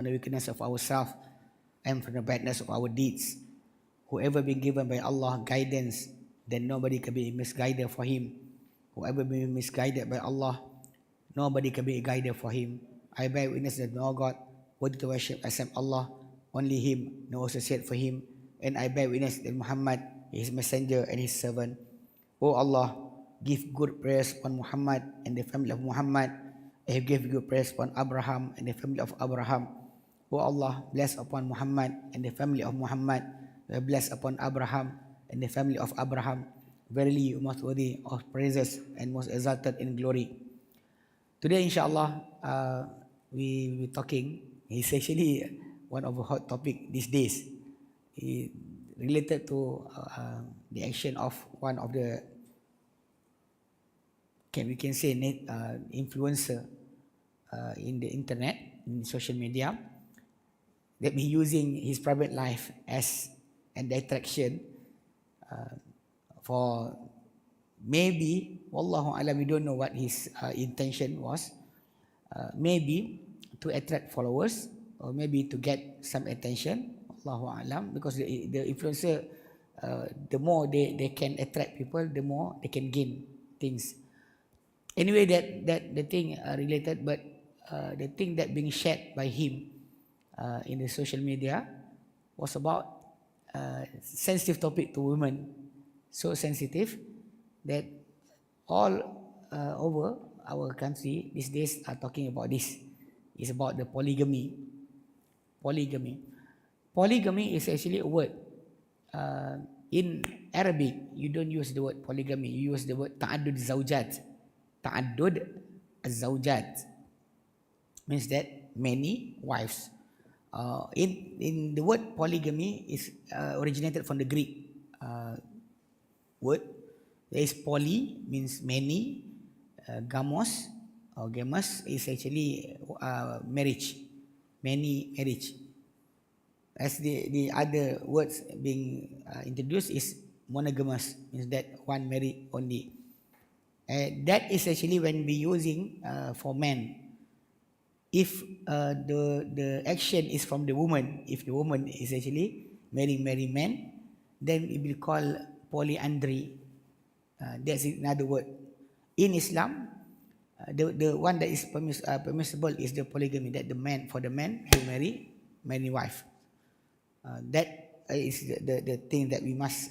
from the wickedness of ourselves and from the badness of our deeds. Whoever been given by Allah guidance, then nobody can be misguided for him. Whoever been misguided by Allah, nobody can be a guider for him. I bear witness that no God worthy to worship except Allah, only Him, no associate for Him. And I bear witness that Muhammad is His messenger and His servant. O Allah, give good praise upon Muhammad and the family of Muhammad. I have given good praise upon Abraham and the family of Abraham. O Allah, bless upon Muhammad and the family of Muhammad. Bless upon Abraham and the family of Abraham. Verily, you most worthy of praises and most exalted in glory. Today, inshallah, we will be talking. It's actually one of the hot topic these days. It related to the action of one of the, we can say, influencer in the internet, in social media, that be using his private life as an attraction for maybe, wallahu alam, we don't know what his intention was. Maybe to attract followers, or maybe to get some attention, Allahu alam, because the influencer, the more they can attract people, the more they can gain things. Anyway, that the thing related, but the thing that being shared by him in the social media was about sensitive topic to women, so sensitive that all over our country these days are talking about this. It's about the polygamy. Polygamy is actually a word. In Arabic, you don't use the word polygamy. You use the word ta'addud zawjat. Ta'addud zawjat means that many wives. In the word polygamy is originated from the Greek word. There is poly means many. Gamos or gamus is actually marriage, many marriage. As the other words being introduced is monogamous, means that one married only. That is actually when we using for men. If the action is from the woman, if the woman is actually marrying men, then it will call polyandry. That's another word. In Islam, the one that is permissible is the polygamy, that for the man who marry many wives. That is the thing that we must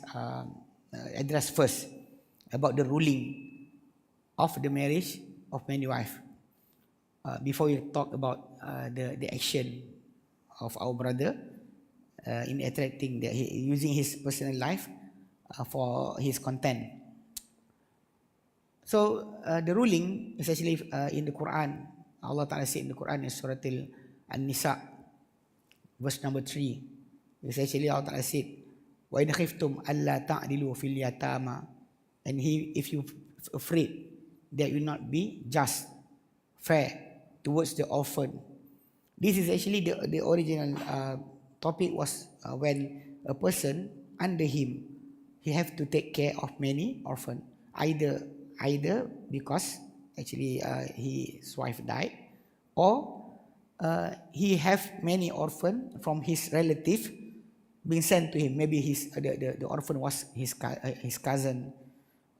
address first, about the ruling of the marriage of many wives, before we talk about the action of our brother in attracting, using his personal life for his content. So the ruling is actually in the Quran. Allah Ta'ala said in the Quran in Surah An-Nisa, verse number 3. It's actually Allah Ta'ala said, وَإِنْ خِفْتُمْ أَلَّا تَعْدِلُوا فِي الْيَتَامَى. And if you afraid that will not be just, fair towards the orphan. This is actually the original topic was when a person under him, he have to take care of many orphans. Either because actually his wife died, or he have many orphans from his relative being sent to him. Maybe the orphan was his cousin,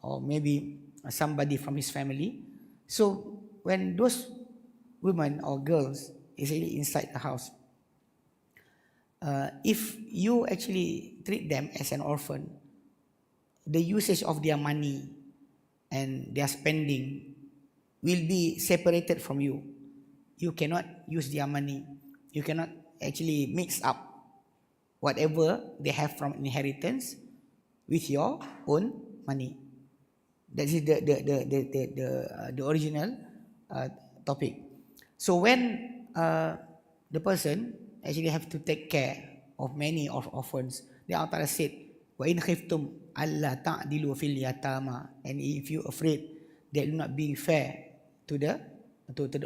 or maybe somebody from his family. So when those women or girls is really inside the house, if you actually treat them as an orphan, the usage of their money and their spending will be separated from you. You cannot use their money. You cannot actually mix up whatever they have from inheritance with your own money. That is the original topic. So when the person actually have to take care of many orphans, the author said, وَإِنْ خِفْتُمْ أَلَّا تَعْدِلُوا فِي الْيَتَامَى. And if you afraid that you're not being fair to the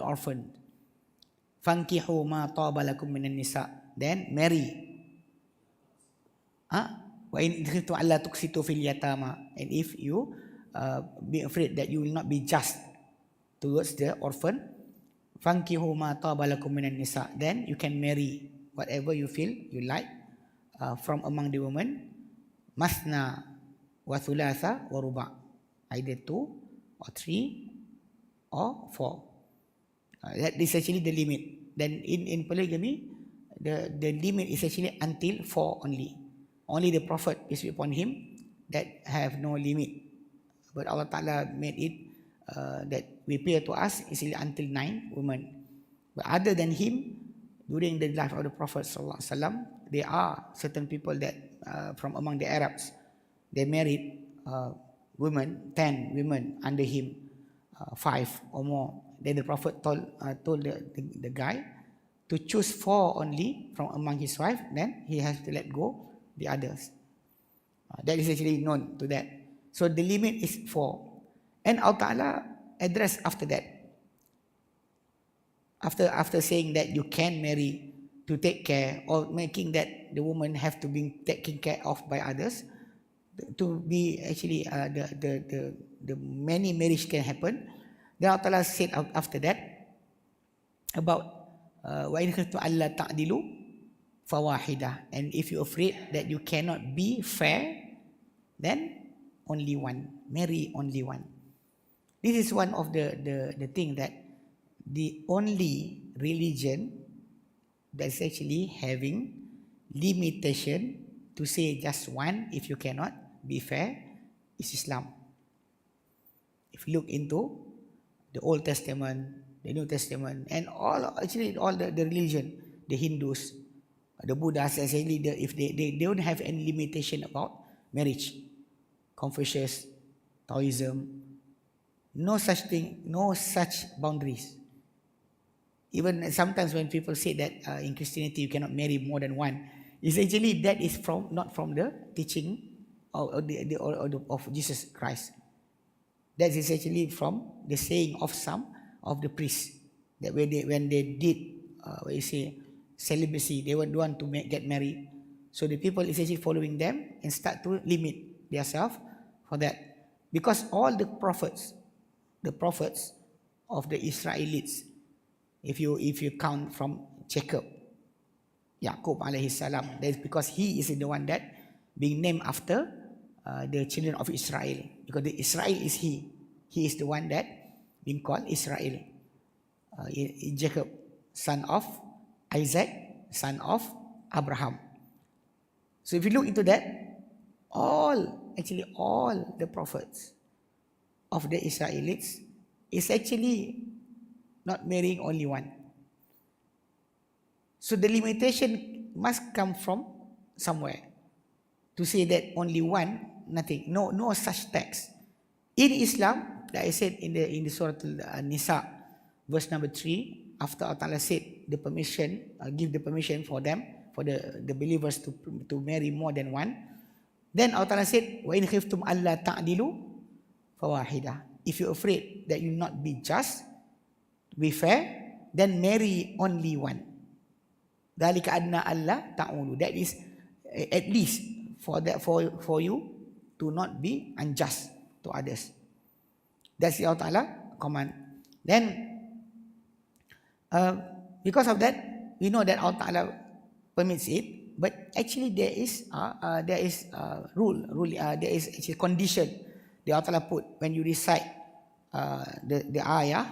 orphan, فَانْكِحُوا مَا طَابَ لَكُم مِّنَ النِّسَاءِ. Then marry. وَإِنْ خِفْتُمْ أَلَّا تُقْسِطُوا فِي الْيَتَامَى. And if you be afraid that you will not be just towards the orphan, Fankihu ma taba lakum minan nisa. Then you can marry whatever you feel you like from among the women. Masna wa thulatha wa ruba'. Either 2 or 3 or 4. That is actually the limit. Then in polygamy, the limit is actually until 4 only. Only the Prophet, peace be upon him, that have no limit. But Allah Ta'ala made it that we appear to us is until 9 women. But other than him, during the life of the Prophet Sallallahu Alaihi Wasallam, there are certain people that from among the Arabs, they married women, 10 women under him, 5 or more. Then the Prophet told the guy to choose 4 only from among his wife, then he has to let go the others. That is actually known to that. So the limit is 4. And Allah Ta'ala addressed after that. After saying that you can marry to take care, or making that the woman have to be taken care of by others, to be actually the many marriage can happen. Then Allah Ta'ala said after that about wa in khiftum alla ta'dilu fawahida, and if you're afraid that you cannot be fair, then only one, marry only one. This is one of the thing that the only religion that's actually having limitation to say just one if you cannot be fair is Islam. If you look into the Old Testament, the New Testament, and all the religion, the Hindus, the Buddhas, essentially if they don't have any limitation about marriage. Confucius, Taoism, no such thing, no such boundaries. Even sometimes when people say that in Christianity you cannot marry more than one, essentially that is not from the teaching of Jesus Christ. That is essentially from the saying of some of the priests, that when they did celibacy, they don't want to get married. So the people essentially following them and start to limit themselves for that. Because all the prophets of the Israelites, if you count from Jacob, Yaqub alayhi salam, that is because he is the one that being named after the children of Israel, because the Israel is he is the one that being called Israel. Jacob, son of Isaac, son of Abraham. So if you look into that, all the prophets of the Israelites is actually not marrying only one. So the limitation must come from somewhere. To say that only one, nothing. No such text. In Islam, like I said in the Surah Al-Nisa, verse number 3, after Allah said the permission, give the permission for them, for the believers to marry more than one, then Allah said, wa in khiftum alla ta'dilu fawahida. If you're afraid that you not be just, be fair, then marry only one. Dalika adna alla ta'ulu. That is at least for you to not be unjust to others. That's the Allah Ta'ala command. Then because of that, we know that Allah Ta'ala permits it, but actually there is rule, there is actually condition the Allah Ta'ala put when you recite the ayah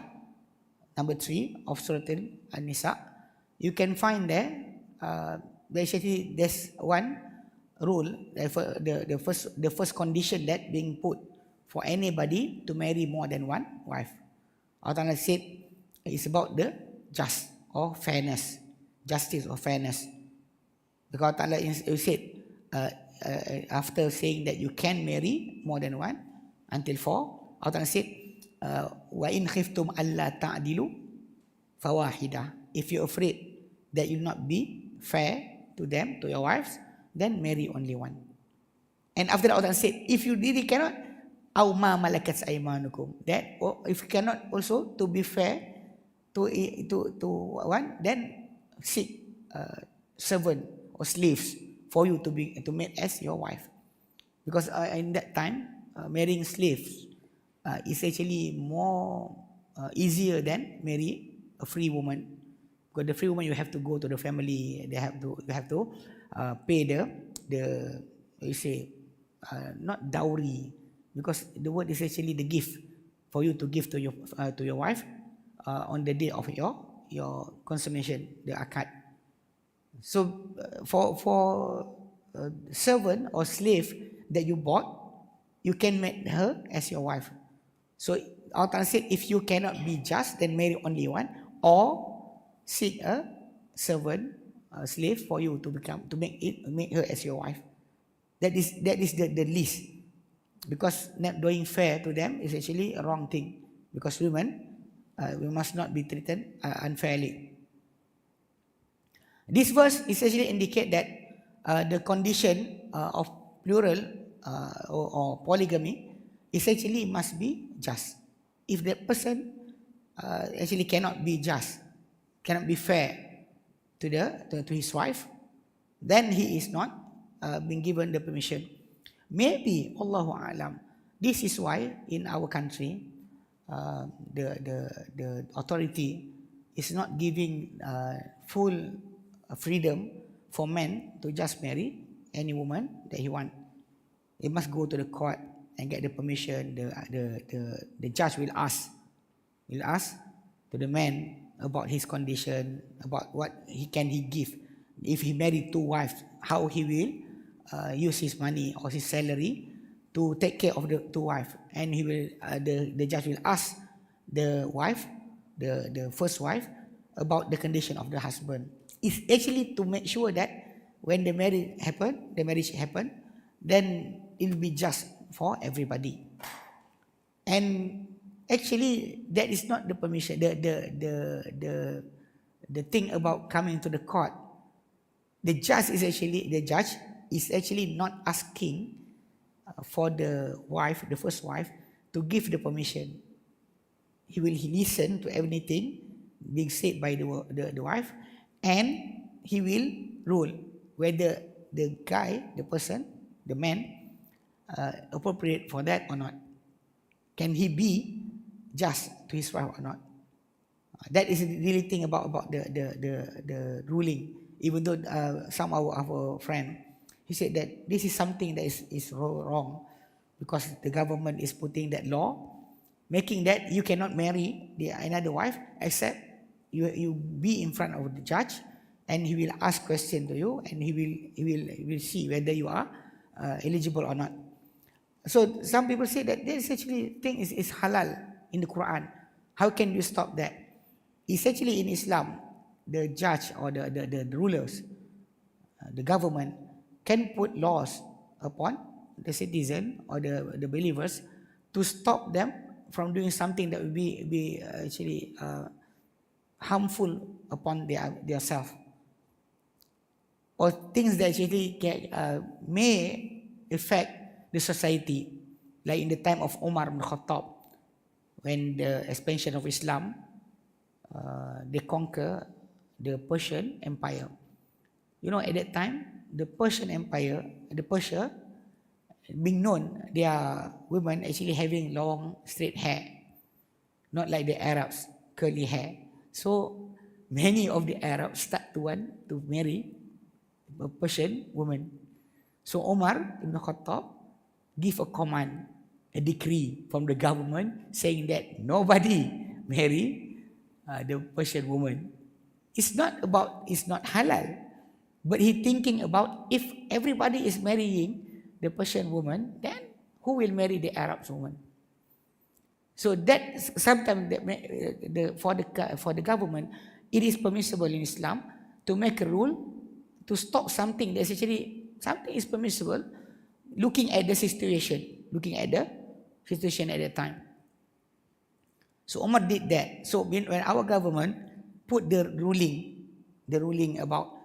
number 3 of Surah An-Nisa. You can find there there's one rule, the first condition that being put for anybody to marry more than one wife. Allah said it's about the just or fairness, justice or fairness. Because Allah said after saying that you can marry more than one until 4, Allah said wa in khiftum alla ta'dilu fawahida. If you're afraid that you not be fair to them, to your wives, then marry only one. And after that Allah said, if you really cannot, aw ma malakat aymanukum, that if you cannot also to be fair to one, then seek servant or slaves for you to make as your wife. Because in that time marrying slaves is actually more easier than marry a free woman. Because the free woman, you have to go to the family. You have to pay the you say not dowry, because the word is actually the gift for you to give to your wife on the day of your consummation, the akad. So for servant or slave that you bought, you can make her as your wife. So I'll translate: if you cannot be just, then marry only one, or seek a servant, a slave for you to make her as your wife. That is the least, because not doing fair to them is actually a wrong thing, because women, we must not be treated unfairly. This verse essentially indicate that the condition of plural or polygamy essentially must be just. If the person actually cannot be just, cannot be fair to his wife, then he is not being given the permission. Maybe, Allahu A'lam, this is why in our country the authority is not giving full freedom for men to just marry any woman that he want. He must go to the court and get the permission. The judge will ask to the man about his condition, about what he give. If he married 2 wives, how he will use his money or his salary to take care of the 2 wives. And he will the judge will ask the wife, the first wife, about the condition of the husband. It's actually to make sure that when the marriage happen, then it will be just for everybody. And actually, that is not the permission. The thing about coming to the court, the judge is actually not asking for the first wife, to give the permission. He will listen to everything being said by the wife, and he will rule whether the guy, the person, the man, appropriate for that or not. Can he be just to his wife or not? That is the really thing about the ruling. Even though some of our friend, he said that this is something that is wrong, because the government is putting that law, making that you cannot marry another wife except you be in front of the judge, and he will ask question to you, and he will see whether you are eligible or not. So some people say that this actually thing is halal in the Quran. How can you stop that? It's actually in Islam, the judge or the rulers, the government can put laws upon the citizen or the believers to stop them from doing something that will be actually harmful upon their self, or things that actually may affect the society, like in the time of Umar ibn Khattab, when the expansion of Islam, they conquer the Persian Empire. You know, at that time, the Persian Empire, the Persia, being known, their women actually having long, straight hair, not like the Arabs, curly hair. So many of the Arabs start to want to marry a Persian woman. So Umar ibn Khattab give a command, a decree from the government saying that nobody marry the Persian woman. It's not halal, but he thinking about, if everybody is marrying the Persian woman, then who will marry the Arab woman? So that sometimes for the government, it is permissible in Islam to make a rule to stop something that's actually something is permissible, looking at the situation at the time. So Umar did that. So when our government put the ruling about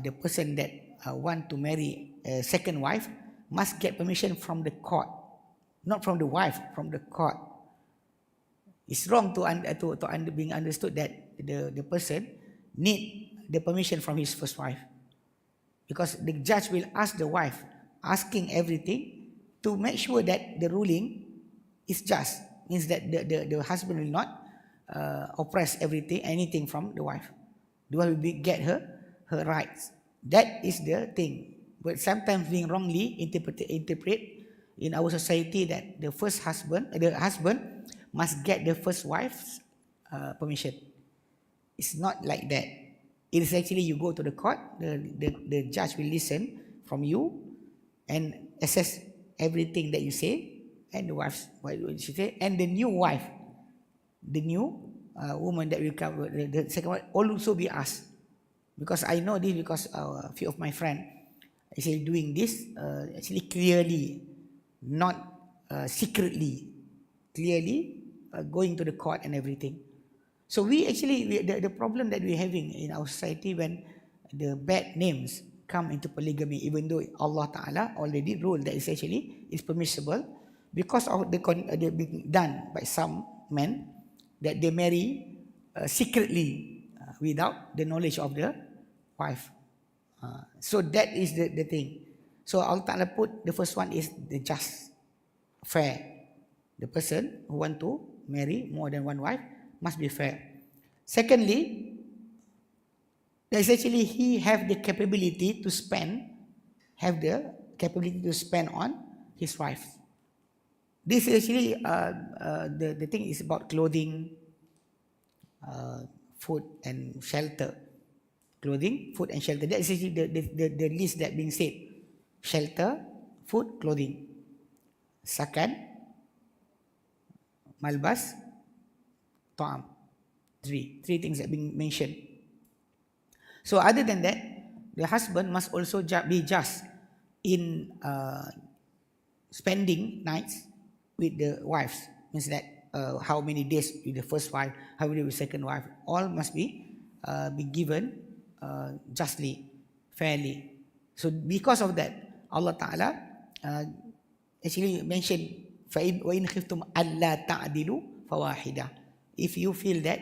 the person that want to marry a second wife must get permission from the court, not from the wife, from the court. It's wrong to being understood that the person need the permission from his first wife, because the judge will ask the wife, asking everything to make sure that the ruling is just, means that the husband will not oppress anything from the wife. The wife will get her rights. That is the thing. But sometimes being wrongly interpret in our society that the husband must get the first wife's permission. It's not like that. It is actually you go to the court, the judge will listen from you and assess everything that you say, and the wife's what she say, and the new wife, the new woman that will come, the second one also be asked. Because I know this because a few of my friends actually doing this actually clearly, not secretly, clearly going to the court and everything. So the problem that we're having in our society when the bad names come into polygamy, even though Allah Ta'ala already ruled that it's permissible, because of the being done by some men, that they marry secretly without the knowledge of the wife. So that is the thing. So Allah Ta'ala put the first one is the just, fair. The person who want to marry more than one wife must be fair. Secondly, there's actually he have the capability to spend on his wife. This is actually the thing is about clothing, food and shelter. Clothing, food and shelter. That is actually the list that being said. Shelter, food, clothing. Sakan, malbas, ta'am. Three things that being mentioned. So other than that, the husband must also be just in spending nights with the wives. Means that how many days with the first wife, how many with the second wife, all must be given justly, fairly. So because of that, Allah Ta'ala actually mentioned وَإِنْ خِفْتُمْ أَلَّا تَعْدِلُوا فَوَاحِدًا. If you feel that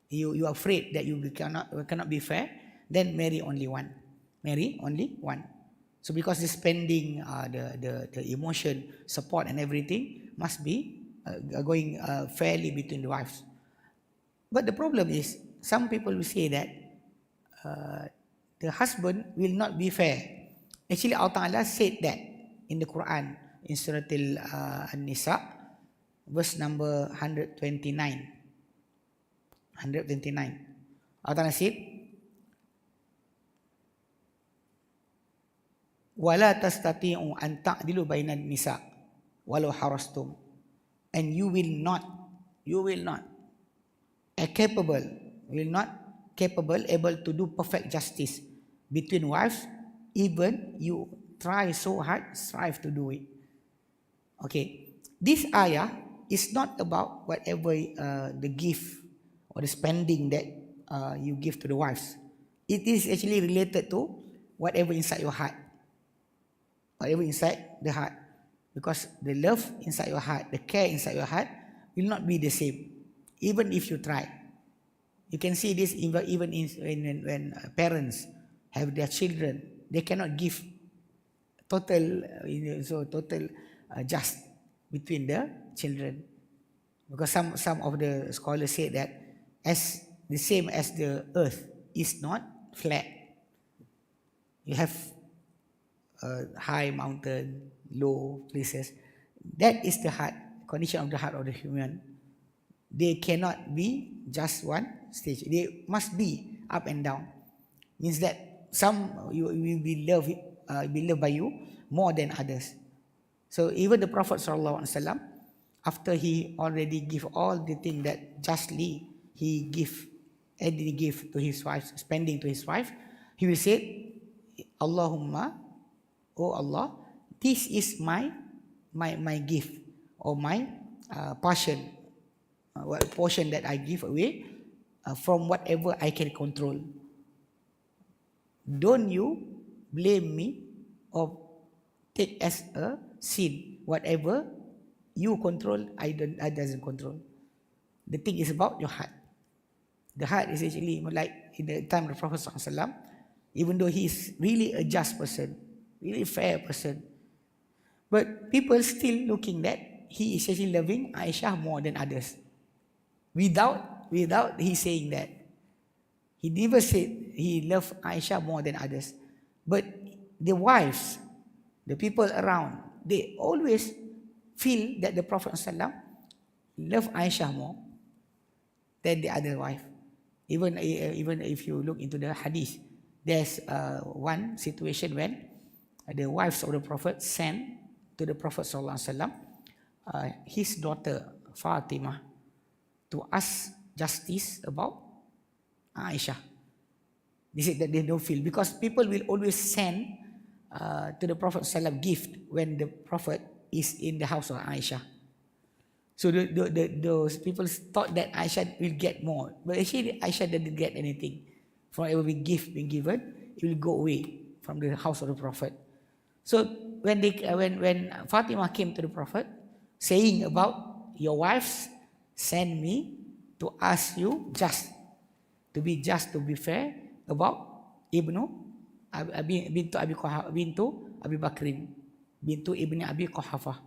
you are afraid that you cannot be fair, then marry only one. Marry only one. So because the spending, the emotion, support and everything must be going fairly between the wives. But the problem is, some people will say that the husband will not be fair. Actually, Allah Ta'ala said that in the Quran, in Surah An-Nisa, verse number 129. Allah Ta'ala said, وَلَا تَسْتَطِيعُوا أَن تَعْدِلُوا بَيْنَ النِّسَاءِ وَلَوْ حَرَصْتُمْ. And you will not able to do perfect justice between wives, even you try so hard, strive to do it. Okay, this ayah is not about whatever the gift or the spending that you give to the wives. It is actually related to whatever inside your heart. Whatever inside the heart. Because the love inside your heart, the care inside your heart will not be the same, even if you try. You can see this even when parents have their children, they cannot give total just between the children, because some of the scholars say that as the same as the earth is not flat. You have high mountain, low places. That is the heart, condition of the heart of the human. They cannot be just one stage. They must be up and down. Means that some will be loved by you more than others. So even the Prophet ﷺ, after he already give all the thing that justly he give to his wife, spending to his wife, he will say, Allahumma, oh Allah, this is my gift or my portion that I give away from whatever I can control. Don't you blame me or take as a sin whatever you control, I doesn't control. The thing is about your heart. The heart is actually like in the time of the Prophet ﷺ, even though he is really a just person, really fair person, but people still looking that he is actually loving Aisha more than others. without he saying that. He never said he loved Aisha more than others. But the wives, the people around, they always feel that the Prophet ﷺ loved Aisha more than the other wife. Even if you look into the hadith, there's one situation when the wives of the Prophet sent to the Prophet ﷺ his daughter Fatimah to ask justice about Aisha. They said that they don't feel, because people will always send to the Prophet ﷺ gift when the Prophet is in the house of Aisha. So those people thought that Aisha will get more, but actually Aisha didn't get anything. From every gift being given, it will go away from the house of the Prophet. So when Fatima came to the Prophet, saying about your wives send me to ask you to be fair about bintu Abi Bakrin, bintu Ibni Abi Quhafah.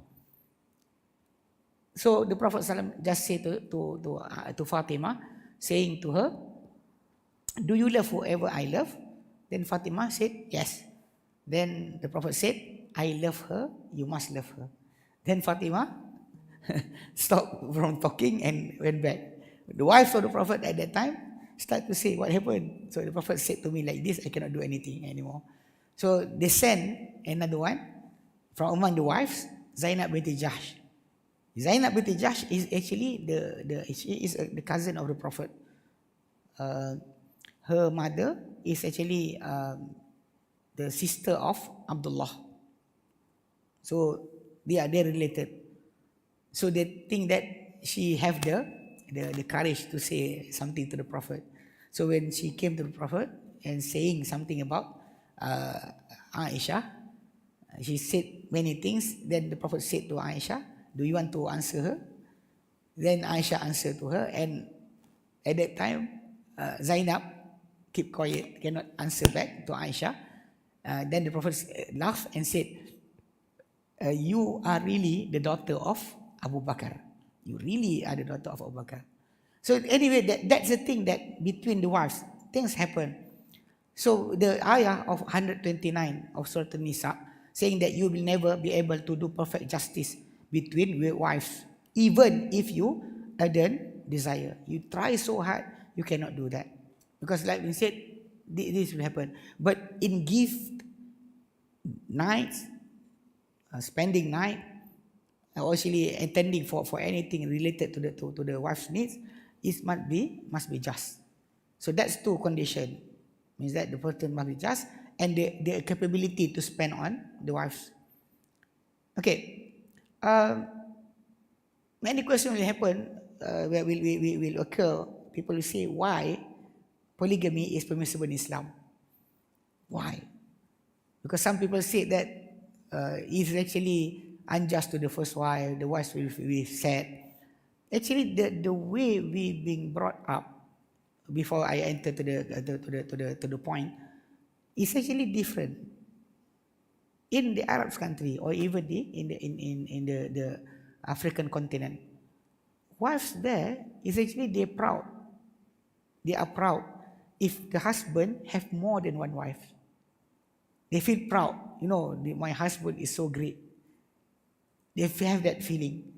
So the Prophet ﷺ just said to Fatima, saying to her, do you love whoever I love? Then Fatima said, yes. Then the Prophet said, I love her, you must love her. Then Fatima stopped from talking and went back. The wives of the Prophet at that time start to say, what happened? So the Prophet said to me like this, I cannot do anything anymore. So they sent another one from among the wives, Zainab binti Jahsh. Zainab binti Jahsh is actually the cousin of the Prophet. Her mother is actually the sister of Abdullah. So they're related. So they think that she have the courage to say something to the Prophet. So when she came to the Prophet and saying something about Aisha, she said many things. Then the Prophet said to Aisha, do you want to answer her? Then Aisha answered to her, and at that time Zainab keep quiet, cannot answer back to Aisha. Then the Prophet laughed and said, you are really the daughter of Abu Bakr. You really are the daughter of Abu Bakr. So anyway, that's the thing that between the wives, things happen. So the ayah of 129 of Surah An-Nisa saying that you will never be able to do perfect justice between wives, even if you don't desire. You try so hard, you cannot do that. Because like we said, this will happen. But in gift, nights, spending night, or actually attending for anything related to the wife's needs, it must be just. So that's two conditions. Means that the person must be just, and the capability to spend on the wives. Okay. Many questions will happen, where will occur. People will say, why polygamy is permissible in Islam? Why? Because some people say that it's actually unjust to the first wife, the wife will be sad. Actually, the way we being brought up, before I enter to the point, is actually different. In the Arab country, or even in the African continent, wives there is actually they proud. They are proud if the husband have more than one wife. They feel proud. My husband is so great. They have that feeling.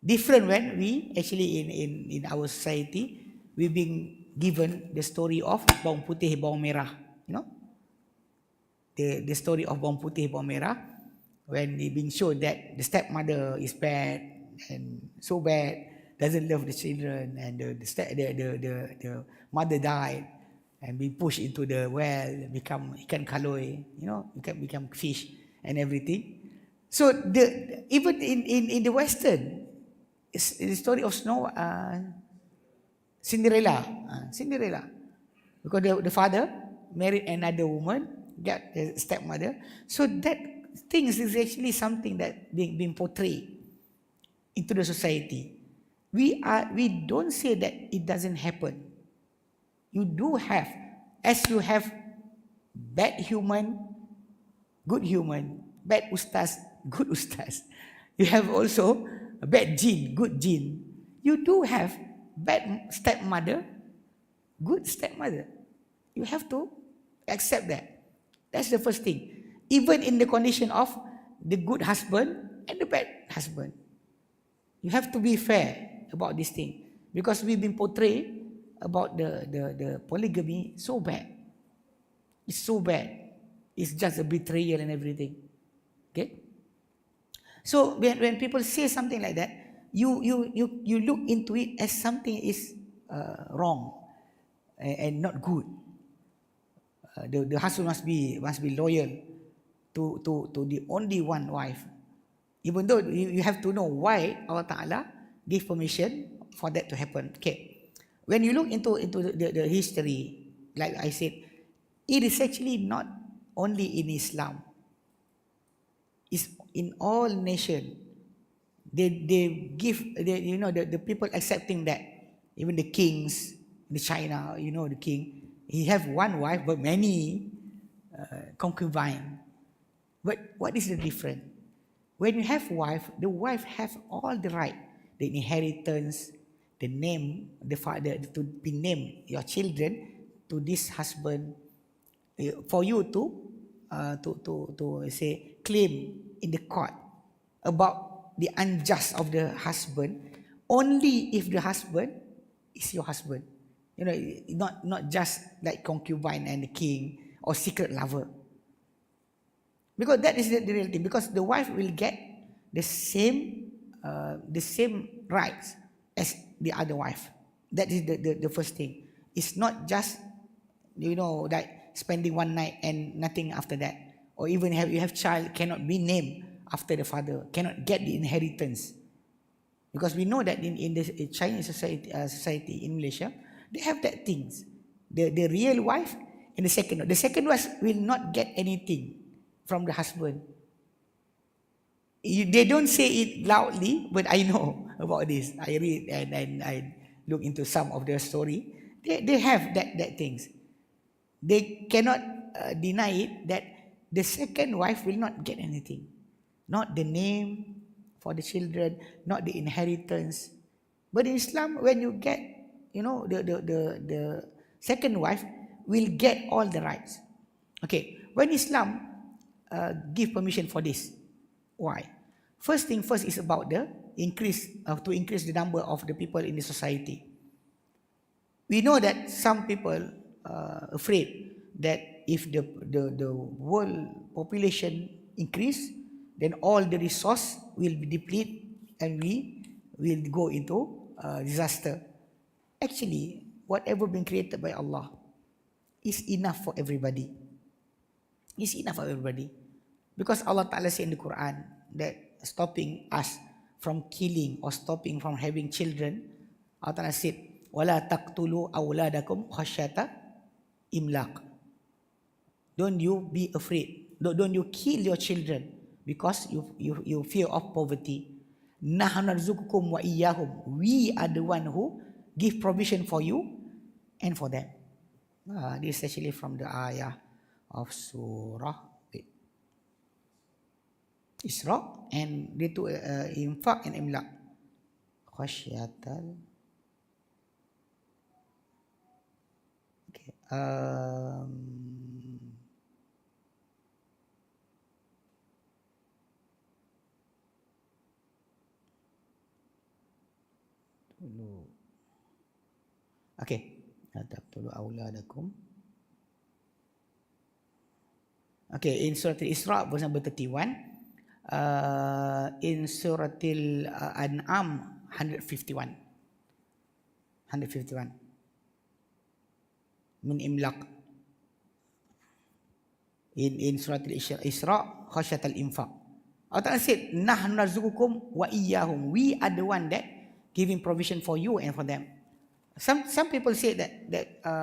Different when we actually in our society, we've been given the story of bawang putih, bawang merah. The story of bawang putih, bawang merah, when it being shown that the stepmother is bad and so bad, doesn't love the children, and the mother died and be pushed into the well, become ikan kaloi, become fish and everything. So even in the Western, it's the story of Cinderella, because the father married another woman, got a stepmother. So that things is actually something that being portrayed into the society. We don't say that it doesn't happen. You do have, as you have bad human, good human, bad ustaz, good ustaz. You have also a bad jinn, good jinn. You do have bad stepmother, good stepmother. You have to accept that. That's the first thing. Even in the condition of the good husband and the bad husband. You have to be fair about this thing. Because we've been portrayed about the polygamy so bad. It's so bad. It's just a betrayal and everything. Okay? So when people say something like that, you look into it as something is wrong and not good. The husband must be loyal to the only one wife. Even though you have to know why Allah Ta'ala gave permission for that to happen. Okay. When you look into the history, like I said, it is actually not only in Islam. It's in all nations. They give, the people accepting that. Even the kings, the China, the king, he have one wife but many concubine. But what is the difference? When you have wife, the wife have all the right, the inheritance, the name, the father, to be named your children to this husband, for you to say claim in the court about the unjust of the husband, only if the husband is your husband. Not just like concubine and the king or secret lover. Because that is the reality. Because the wife will get the same rights as the other wife. That is the first thing. It's not just like spending one night and nothing after that. Or even you have child cannot be named after the father, cannot get the inheritance. Because we know that in the Chinese society in Malaysia, they have that things. The real wife and the second wife. The second wife will not get anything from the husband. They don't say it loudly, but I know about this. I read and I look into some of their story. They have that things. They cannot deny it that the second wife will not get anything. Not the name for the children, not the inheritance. But in Islam, when you get, the second wife will get all the rights. Okay, when Islam give permission for this, why? First thing first is about the increase to increase the number of the people in the society. We know that some people afraid that if the world population increase, then all the resource will be depleted and we will go into disaster. Actually, whatever been created by Allah is enough for everybody. It's enough for everybody. Because Allah Ta'ala said in the Quran that stopping us from killing or stopping from having children, Allah Ta'ala said, وَلَا تَقْتُلُوا أَوْلَادَكُمْ خَشْيَةَ إِمْلَاقٍ. Don't you be afraid. Don't you kill your children because you fear of poverty. نَحْنُ نَرْزُقُكُمْ وَإِيَّاهُمْ. We are the one who give provision for you and for them. This is actually from the ayah of Surah Isra, and dia tu infak and imlak. Khasyatal. Okay. Okay. Taqtulu auladakum. Okay, in Surah Al-Isra verse number 31. In Surah Al-An'am 151. Min imlaq. In Surah Al-Isra khasyatal infaq. Allah Ta'ala said, Nahnu narzuqukum wa iyyahum. We are the one that giving provision for you and for them. Some people say that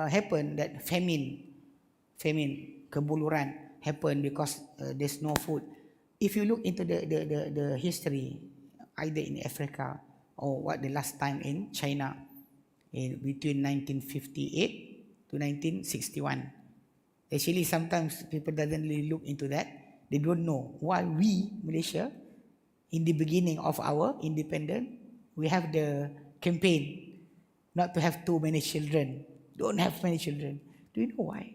happen, that famine, kebuluran happen because there's no food. If you look into the history, either in Africa or what the last time in China, in between 1958 to 1961, actually sometimes people doesn't really look into that. They don't know why we, Malaysia, in the beginning of our independence, we have the campaign, not to have too many children. Don't have many children. Do you know why?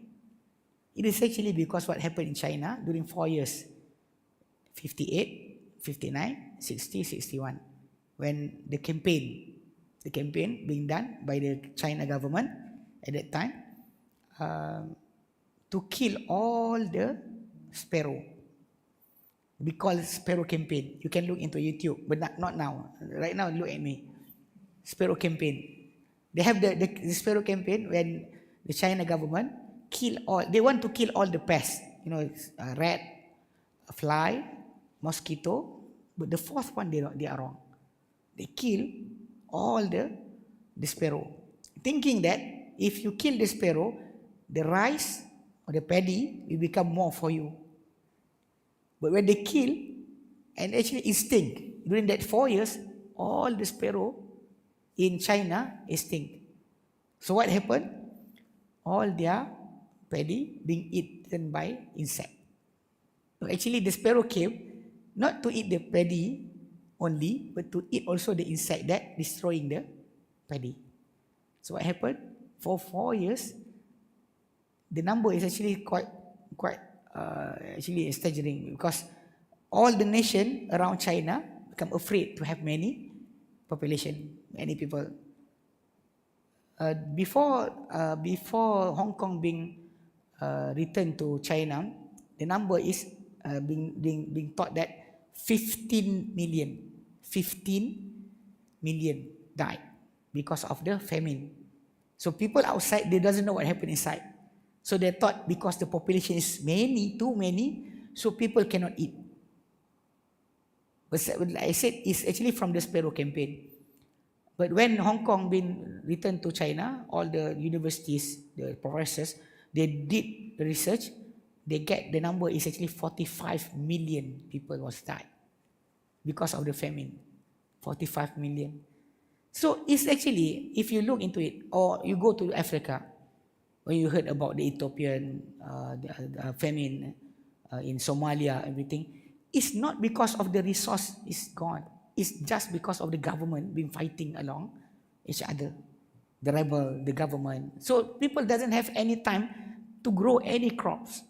It is actually because what happened in China during 4 years, 58, 59, 60, 61, when the campaign being done by the China government at that time, to kill all the sparrow. We call it sparrow campaign. You can look into YouTube, but not now. Right now, look at me. Sparrow campaign. They have the sparrow campaign when the China government they want to kill all the pests. You know, rat, fly, mosquito. But the fourth one, they are wrong. They kill all the sparrow, thinking that if you kill the sparrow, the rice or the paddy will become more for you. But when they kill, and actually extinct, during that 4 years, all the sparrow in China extinct. So what happened? All their paddy being eaten by insect. So actually the sparrow came not to eat the paddy only, but to eat also the insect that destroying the paddy. So what happened? For 4 years, the number is actually quite actually staggering, because all the nation around China become afraid to have many people. Before Hong Kong being returned to China, the number is being thought that 15 million died because of the famine. So people outside, they doesn't know what happened inside. So they thought because the population is too many, so people cannot eat. But like I said, it's actually from the sparrow campaign. But when Hong Kong been returned to China, all the universities, the professors, they did the research. They get the number is actually 45 million people was died because of the famine. 45 million. So it's actually, if you look into it, or you go to Africa, when you heard about the Ethiopian famine in Somalia, everything, it's not because of the resource is gone. It's just because of the government been fighting along each other. The rebel, the government. So people doesn't have any time to grow any crops.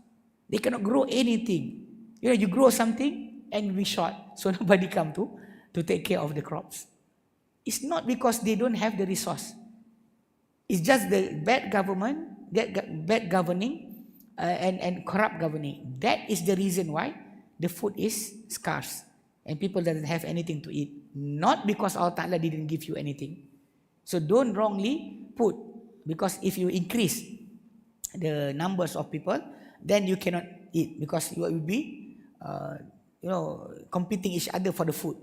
They cannot grow anything. You grow something and we short, so nobody come to take care of the crops. It's not because they don't have the resource. It's just the bad government, bad governing, and corrupt governing. That is the reason why the food is scarce and people doesn't have anything to eat. Not because Allah Ta'ala didn't give you anything. So don't wrongly put, because if you increase the numbers of people, then you cannot eat, because you will be competing each other for the food.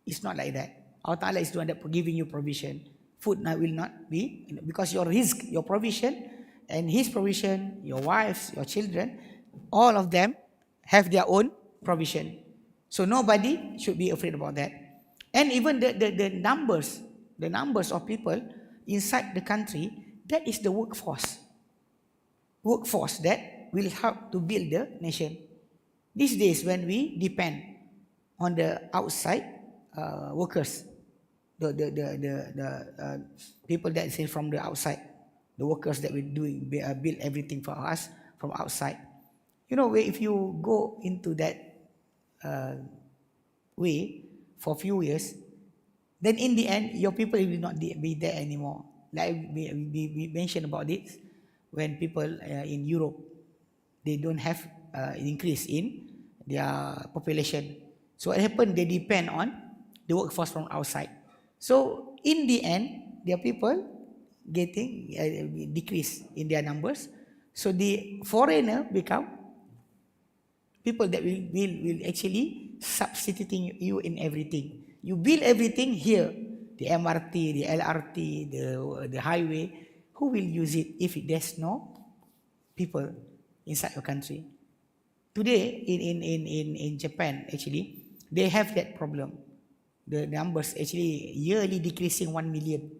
It's not like that. Allah Ta'ala is the one that giving you provision. Food will not be, because your risk, your provision, and His provision, your wives, your children, all of them have their own provision. So nobody should be afraid about that. And even the numbers of people inside the country, that is the workforce that will help to build the nation. These days, when we depend on the outside workers, the people that say from the outside, the workers that will build everything for us from outside. If you go into that way for a few years, then in the end, your people will not be there anymore. Like we mentioned about this, when people in Europe, they don't have an increase in their population. So what happened? They depend on the workforce from outside. So in the end, their people getting decrease in their numbers. So the foreigner become people that will actually substituting you in everything. You build everything here, the MRT, the LRT, the highway. Who will use it if there's no people inside your country? Today in Japan, actually, they have that problem. The numbers actually yearly decreasing 1 million.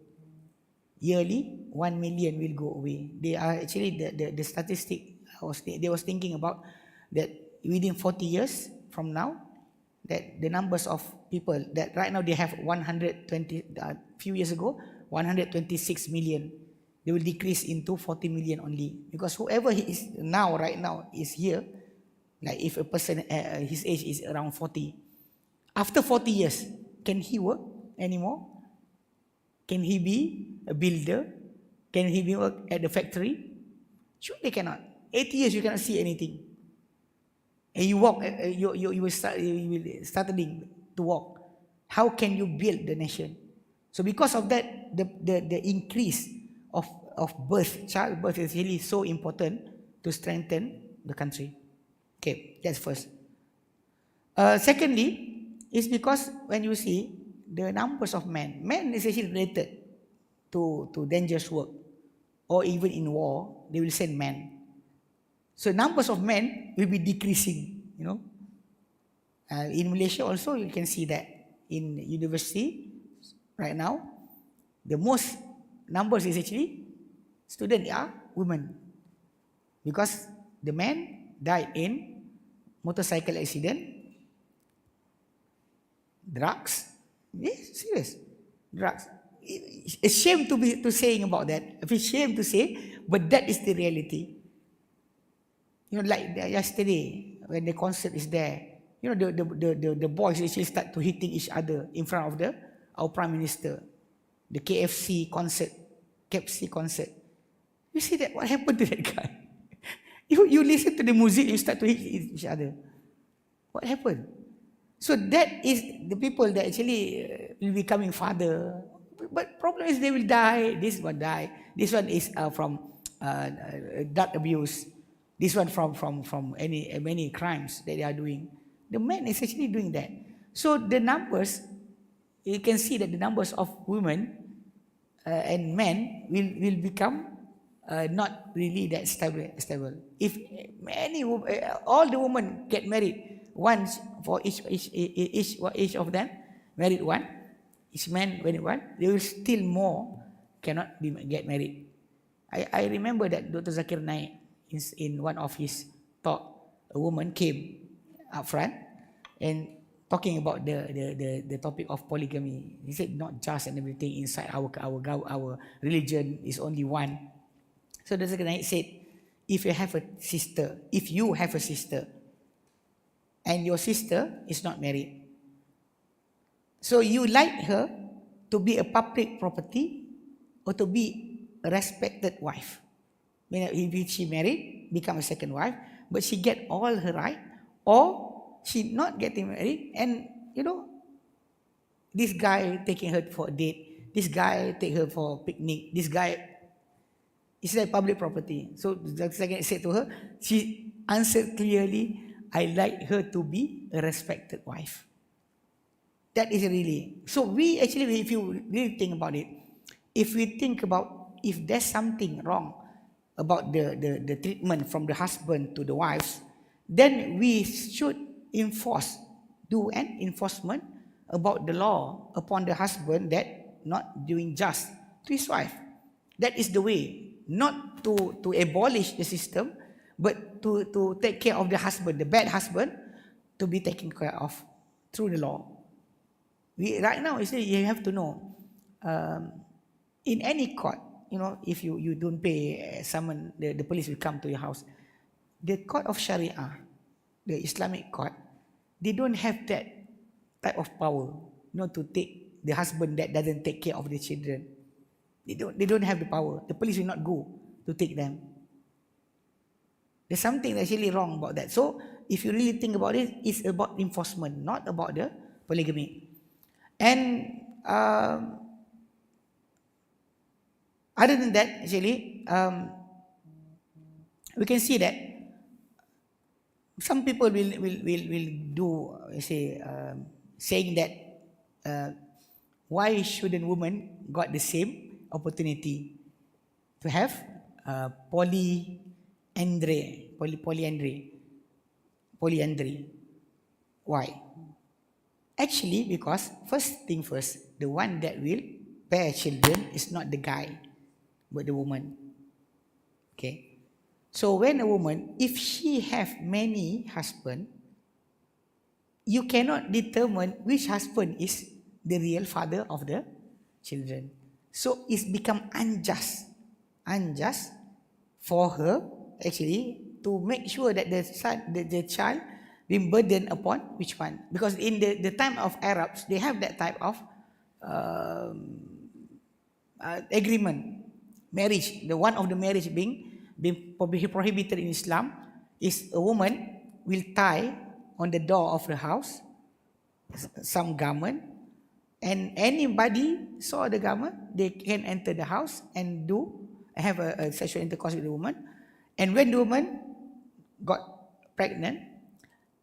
Yearly 1 million will go away. They are actually the statistic. They was thinking about that within 40 years from now, that the numbers of people that right now they have 120, few years ago 126 million, they will decrease into 40 million only. Because whoever he is now, right now, is here, like if a person, his age is around 40, after 40 years, can he work anymore? Can he be a builder? Can he be work at the factory? Surely cannot. 80 years you cannot see anything. And you walk, you will starting to walk. How can you build the nation? So because of that, the increase of birth, childbirth is really so important to strengthen the country. Okay, that's first. Secondly, is because when you see the numbers of men is actually related to dangerous work, or even in war, they will send men. So numbers of men will be decreasing, you know. In Malaysia also, you can see that in university right now, the most numbers is actually students are women, because the men died in motorcycle accident, drugs. Yes, serious, drugs. It's shame to saying about that. It's shame to say, but that is the reality. You know, like yesterday when the concert is there, you know, the boys actually start to hitting each other in front of our prime minister. The KFC concert. You see that? What happened to that guy? You listen to the music, you start to hit each other. What happened? So that is the people that actually will be becoming father. But problem is they will die. This one die. This one is from drug abuse. This one from many crimes that they are doing. The man is actually doing that. So the numbers, you can see that the numbers of women and men will become not really that stable. If all the women get married once, for each of them married one, each man married one, there will still more cannot get married. I remember that Dr. Zakir Naik, in one of his talk, a woman came up front and talking about the topic of polygamy. He said not just and everything inside our religion is only one. So Dr. Zakir Naik said, if you have a sister and your sister is not married, so you like her to be a public property or to be a respected wife? If she married, become a second wife, but she get all her right, or she not getting married, and you know, this guy taking her for a date, this guy take her for a picnic, this guy is like public property. So the second said to her, she answered clearly, I like her to be a respected wife. That is really. So we actually, if you really think about it, if we think about if there's something wrong about the treatment from the husband to the wives, then we should do an enforcement about the law upon the husband that not doing just to his wife. That is the way, not to abolish the system, but to take care of the husband, the bad husband, to be taken care of through the law. Right now, you have to know, in any court, you know, if you don't pay summon, the police will come to your house. The court of Sharia, the Islamic court, they don't have that type of power, you know, to take the husband that doesn't take care of the children. They don't have the power. The police will not go to take them. There's something that's really wrong about that. So if you really think about it, it's about enforcement, not about the polygamy. And other than that, actually, we can see that some people will do, saying that why shouldn't women got the same opportunity to have polyandry? Why? Actually, because first thing first, the one that will bear children is not the guy, but the woman. Okay. So when a woman, if she have many husbands, you cannot determine which husband is the real father of the children. So it's become unjust for her actually to make sure that the child being burdened upon which one, because in the time of Arabs they have that type of agreement, marriage. The one of the marriage being prohibited in Islam is a woman will tie on the door of the house some garment, and anybody saw the garment, they can enter the house and have a sexual intercourse with the woman. And when the woman got pregnant,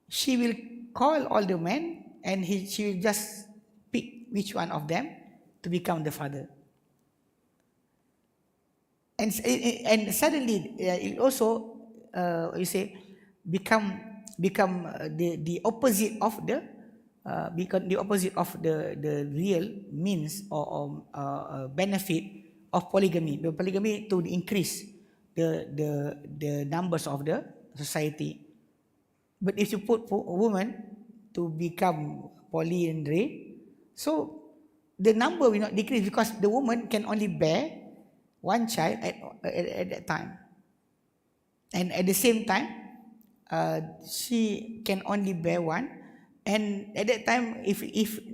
she will call all the men, and she will just pick which one of them to become the father. And suddenly it also become the opposite of the real means or benefit of polygamy. The polygamy to increase the numbers of the society. But if you put a woman to become polyandry, so the number will not decrease, because the woman can only bear one child at that time, and at the same time she can only bear one. And at that time, if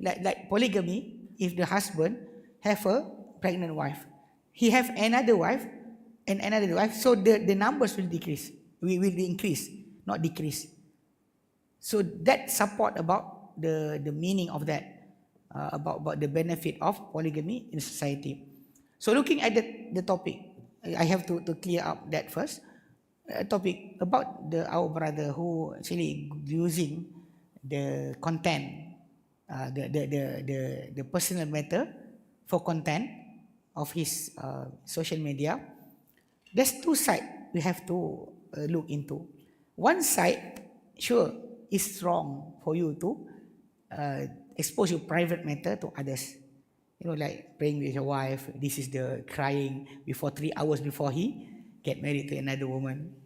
like polygamy, if the husband have a pregnant wife, he have another wife and another wife, so the numbers will decrease, will increase, not decrease. So that support about the meaning of that, about the benefit of polygamy in society. So looking at the topic, I have to clear up that first. Topic about our brother who actually using the content, the personal matter for content of his social media. There's two sides we have to look into. One side, sure, is wrong for you to expose your private matter to others. Like praying with your wife. This is the crying before 3 hours before he get married to another woman.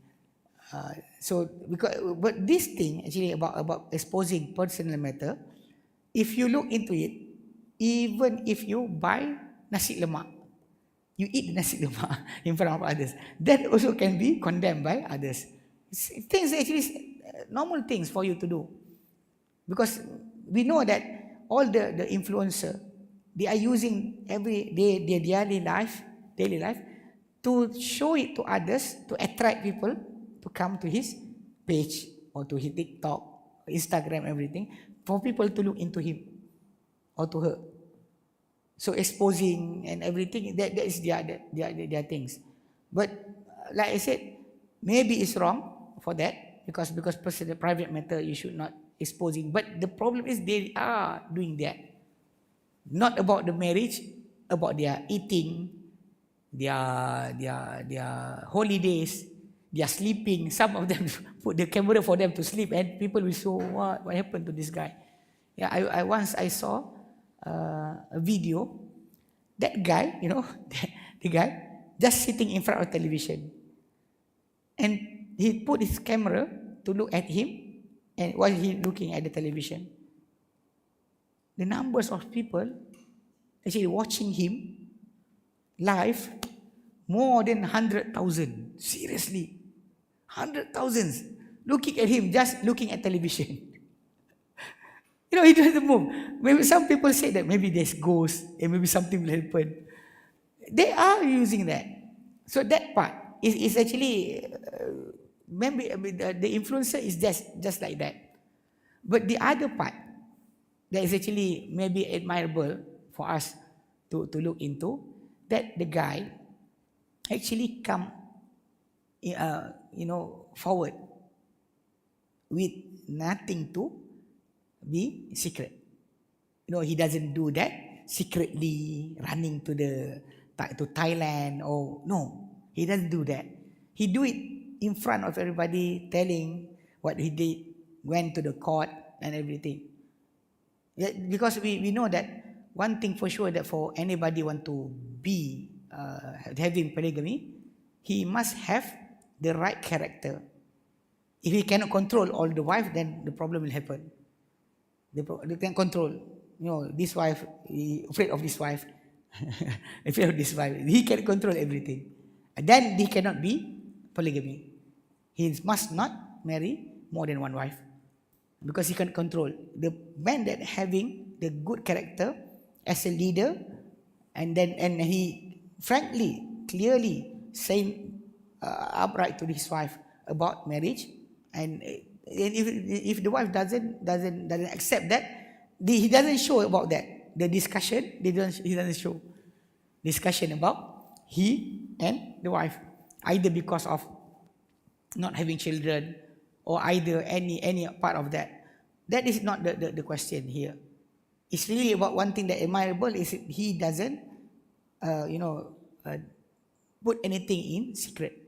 But this thing actually about exposing personal matter, if you look into it, even if you buy nasi lemak, you eat the nasi lemak in front of others, that also can be condemned by others. Things actually normal things for you to do, because we know that all the influencer, they are using every day their daily life to show it to others, to attract people to come to his page or to his TikTok, Instagram, everything, for people to look into him or to her. So exposing and everything, that is their things. But like I said, maybe it's wrong for that, because personal private matter you should not exposing. But the problem is they are doing that. Not about the marriage, about their eating, their holidays, their sleeping. Some of them put the camera for them to sleep, and people will show what happened to this guy. Yeah, I once saw a video. That guy, the guy just sitting in front of television, and he put his camera to look at him, and while he looking at the television, the numbers of people actually watching him live, more than 100,000. Seriously, 100,000 looking at him, just looking at television. He doesn't move. Maybe some people say that maybe there's ghosts and maybe something will happen. They are using that. So that part is actually maybe the influencer is just like that. But the other part that is actually maybe admirable for us to look into, that the guy actually come forward with nothing to be secret. He doesn't do that secretly, running to Thailand, or no, he doesn't do that. He do it in front of everybody, telling what he did, went to the court and everything. Because we know that one thing for sure, that for anybody want to be having polygamy, he must have the right character. If he cannot control all the wife, then the problem will happen. They can control. This wife, he afraid of this wife. If you have this wife, he can control everything. And then he cannot be polygamy. He must not marry more than one wife. Because he can control. The man that having the good character as a leader, and he frankly, clearly saying upright to his wife about marriage, and if the wife doesn't accept that, he doesn't show about that. The discussion, he doesn't show discussion about he and the wife, either because of not having children or either any part of that. That is not the question here. It's really about one thing that admirable is he doesn't put anything in secret.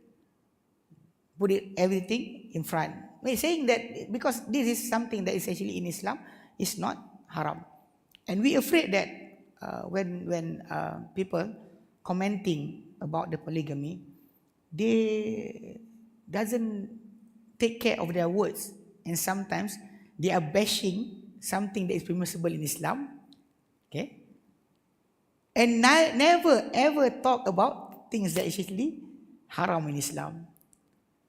Put everything in front. We're saying that because this is something that is actually in Islam is not haram. And we're afraid that when people commenting about the polygamy, they doesn't take care of their words, and sometimes they are bashing something that is permissible in Islam, okay, and never ever talk about things that is actually haram in Islam.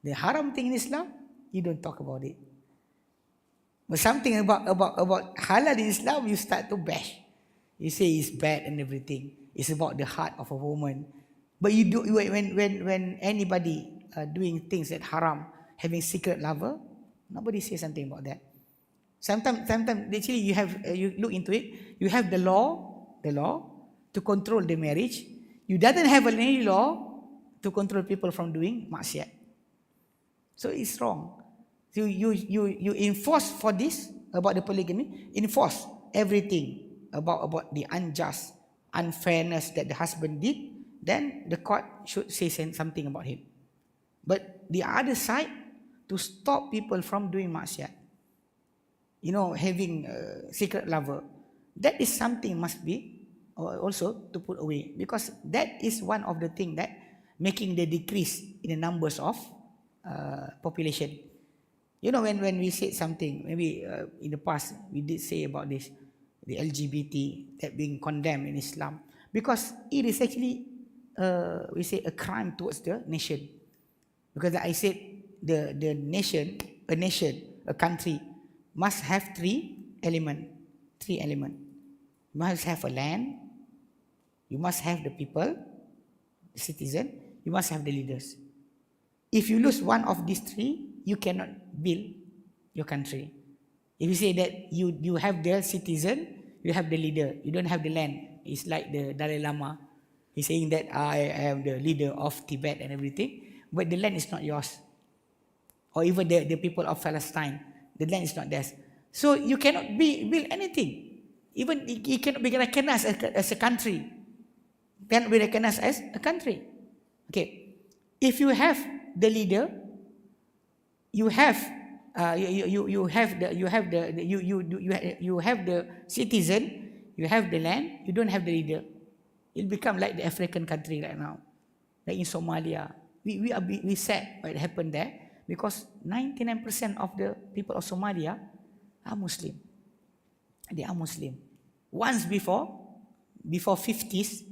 The haram thing in Islam, you don't talk about it. But something about halal in Islam, you start to bash. You say it's bad and everything. It's about the heart of a woman. But you do when anybody doing things that haram, having secret lover, nobody says something about that. Sometimes actually you look into it. You have the law to control the marriage. You doesn't have any law to control people from doing maksiat. So it's wrong. So you enforce for this about the polygamy, enforce everything about the unjust, unfairness that the husband did, then the court should say something about him. But the other side, to stop people from doing maksiat, having a secret lover, that is something must be also to put away, because that is one of the things that making the decrease in the numbers of population. When we said something, maybe in the past we did say about this, the LGBT that being condemned in Islam, because it is actually we say a crime towards the nation. Because I said the nation, a country must have three elements. You must have a land, you must have the people, the citizen, you must have the leaders. If you lose one of these three, you cannot build your country. If you say that you have the citizen, you have the leader, you don't have the land. It's like the Dalai Lama. He's saying that I am the leader of Tibet and everything, but the land is not yours. Or even the people of Palestine, the land is not theirs. So you cannot build anything. Even it cannot be recognized as a country. Cannot be recognized as a country. Okay, if you have the leader, you have the citizen, you have the land, you don't have the leader. It'll become like the African country right now, like in Somalia. We sad what happened there, because 99% of the people of Somalia are Muslim. They are Muslim. Once before 50s,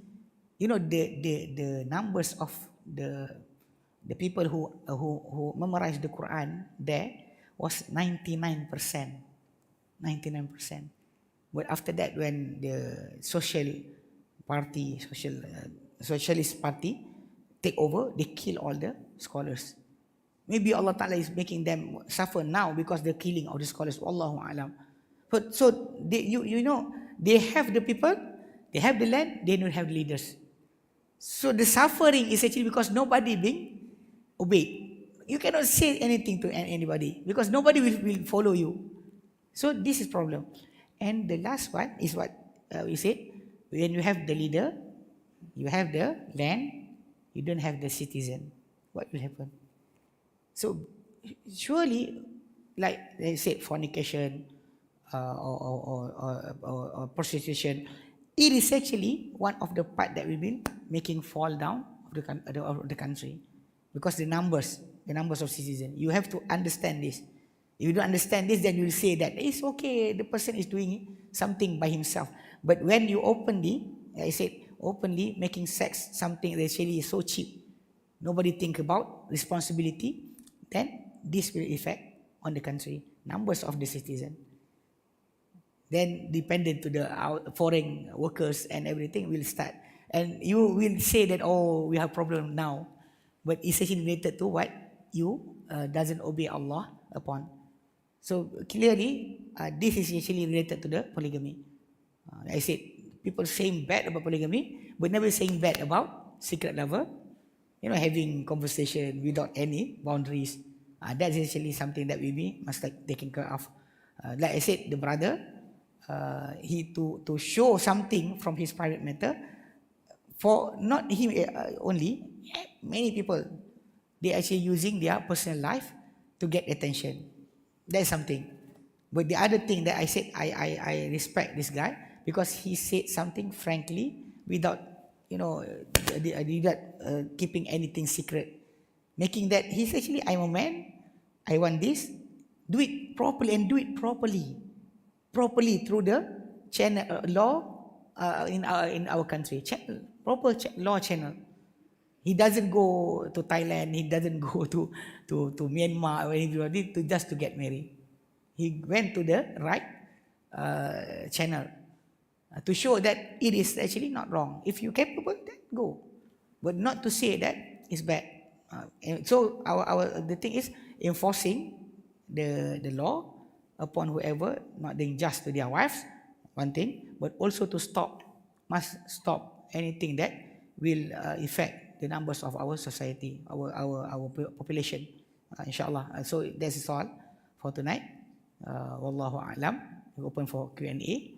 the numbers of the people who memorized the Quran there was 99%. But after that, when the socialist party take over, they kill all the scholars. Maybe Allah Ta'ala is making them suffer now because the killing of the scholars. Wallahu alam. But so they have the people, they have the land, they don't have leaders. So the suffering is actually because nobody being obeyed. You cannot say anything to anybody because nobody will follow you. So this is problem. And the last one is what we said. When you have the leader, you have the land, you don't have the citizen. What will happen? So surely, like they said, fornication or prostitution, it is actually one of the part that we will making fall down of the country, because the numbers of citizens. You have to understand this. If you don't understand this, then you will say that it's okay, the person is doing something by himself. But when you openly, I said, openly making sex something that actually is so cheap, nobody think about responsibility, then this will affect on the country, numbers of the citizen. Then dependent to the foreign workers and everything will start. And you will say that, oh, we have problem now. But it's actually related to what you doesn't obey Allah upon. So clearly, this is actually related to the polygamy. I said, people saying bad about polygamy, but never saying bad about secret lover. Having conversation without any boundaries. That's actually something that we must taking care of. Like I said, the brother, he to show something from his private matter, for not him only, many people, they actually using their personal life to get attention. That's something. But the other thing that I said, I respect this guy because he said something frankly without without keeping anything secret, making that he's actually, I'm a man, I want this, do it properly and do it properly through the channel law in our country, proper law channel. He doesn't go to Thailand, he doesn't go to Myanmar or anybody just to get married. He went to the right channel to show that it is actually not wrong. If you're capable, then go, but not to say that it's bad. So the thing is enforcing the law upon whoever not being just to their wives, one thing, but also to must stop anything that will affect the numbers of our society, our population, inshallah. So that's all for tonight. Wallahu a'lam. We open for Q&A.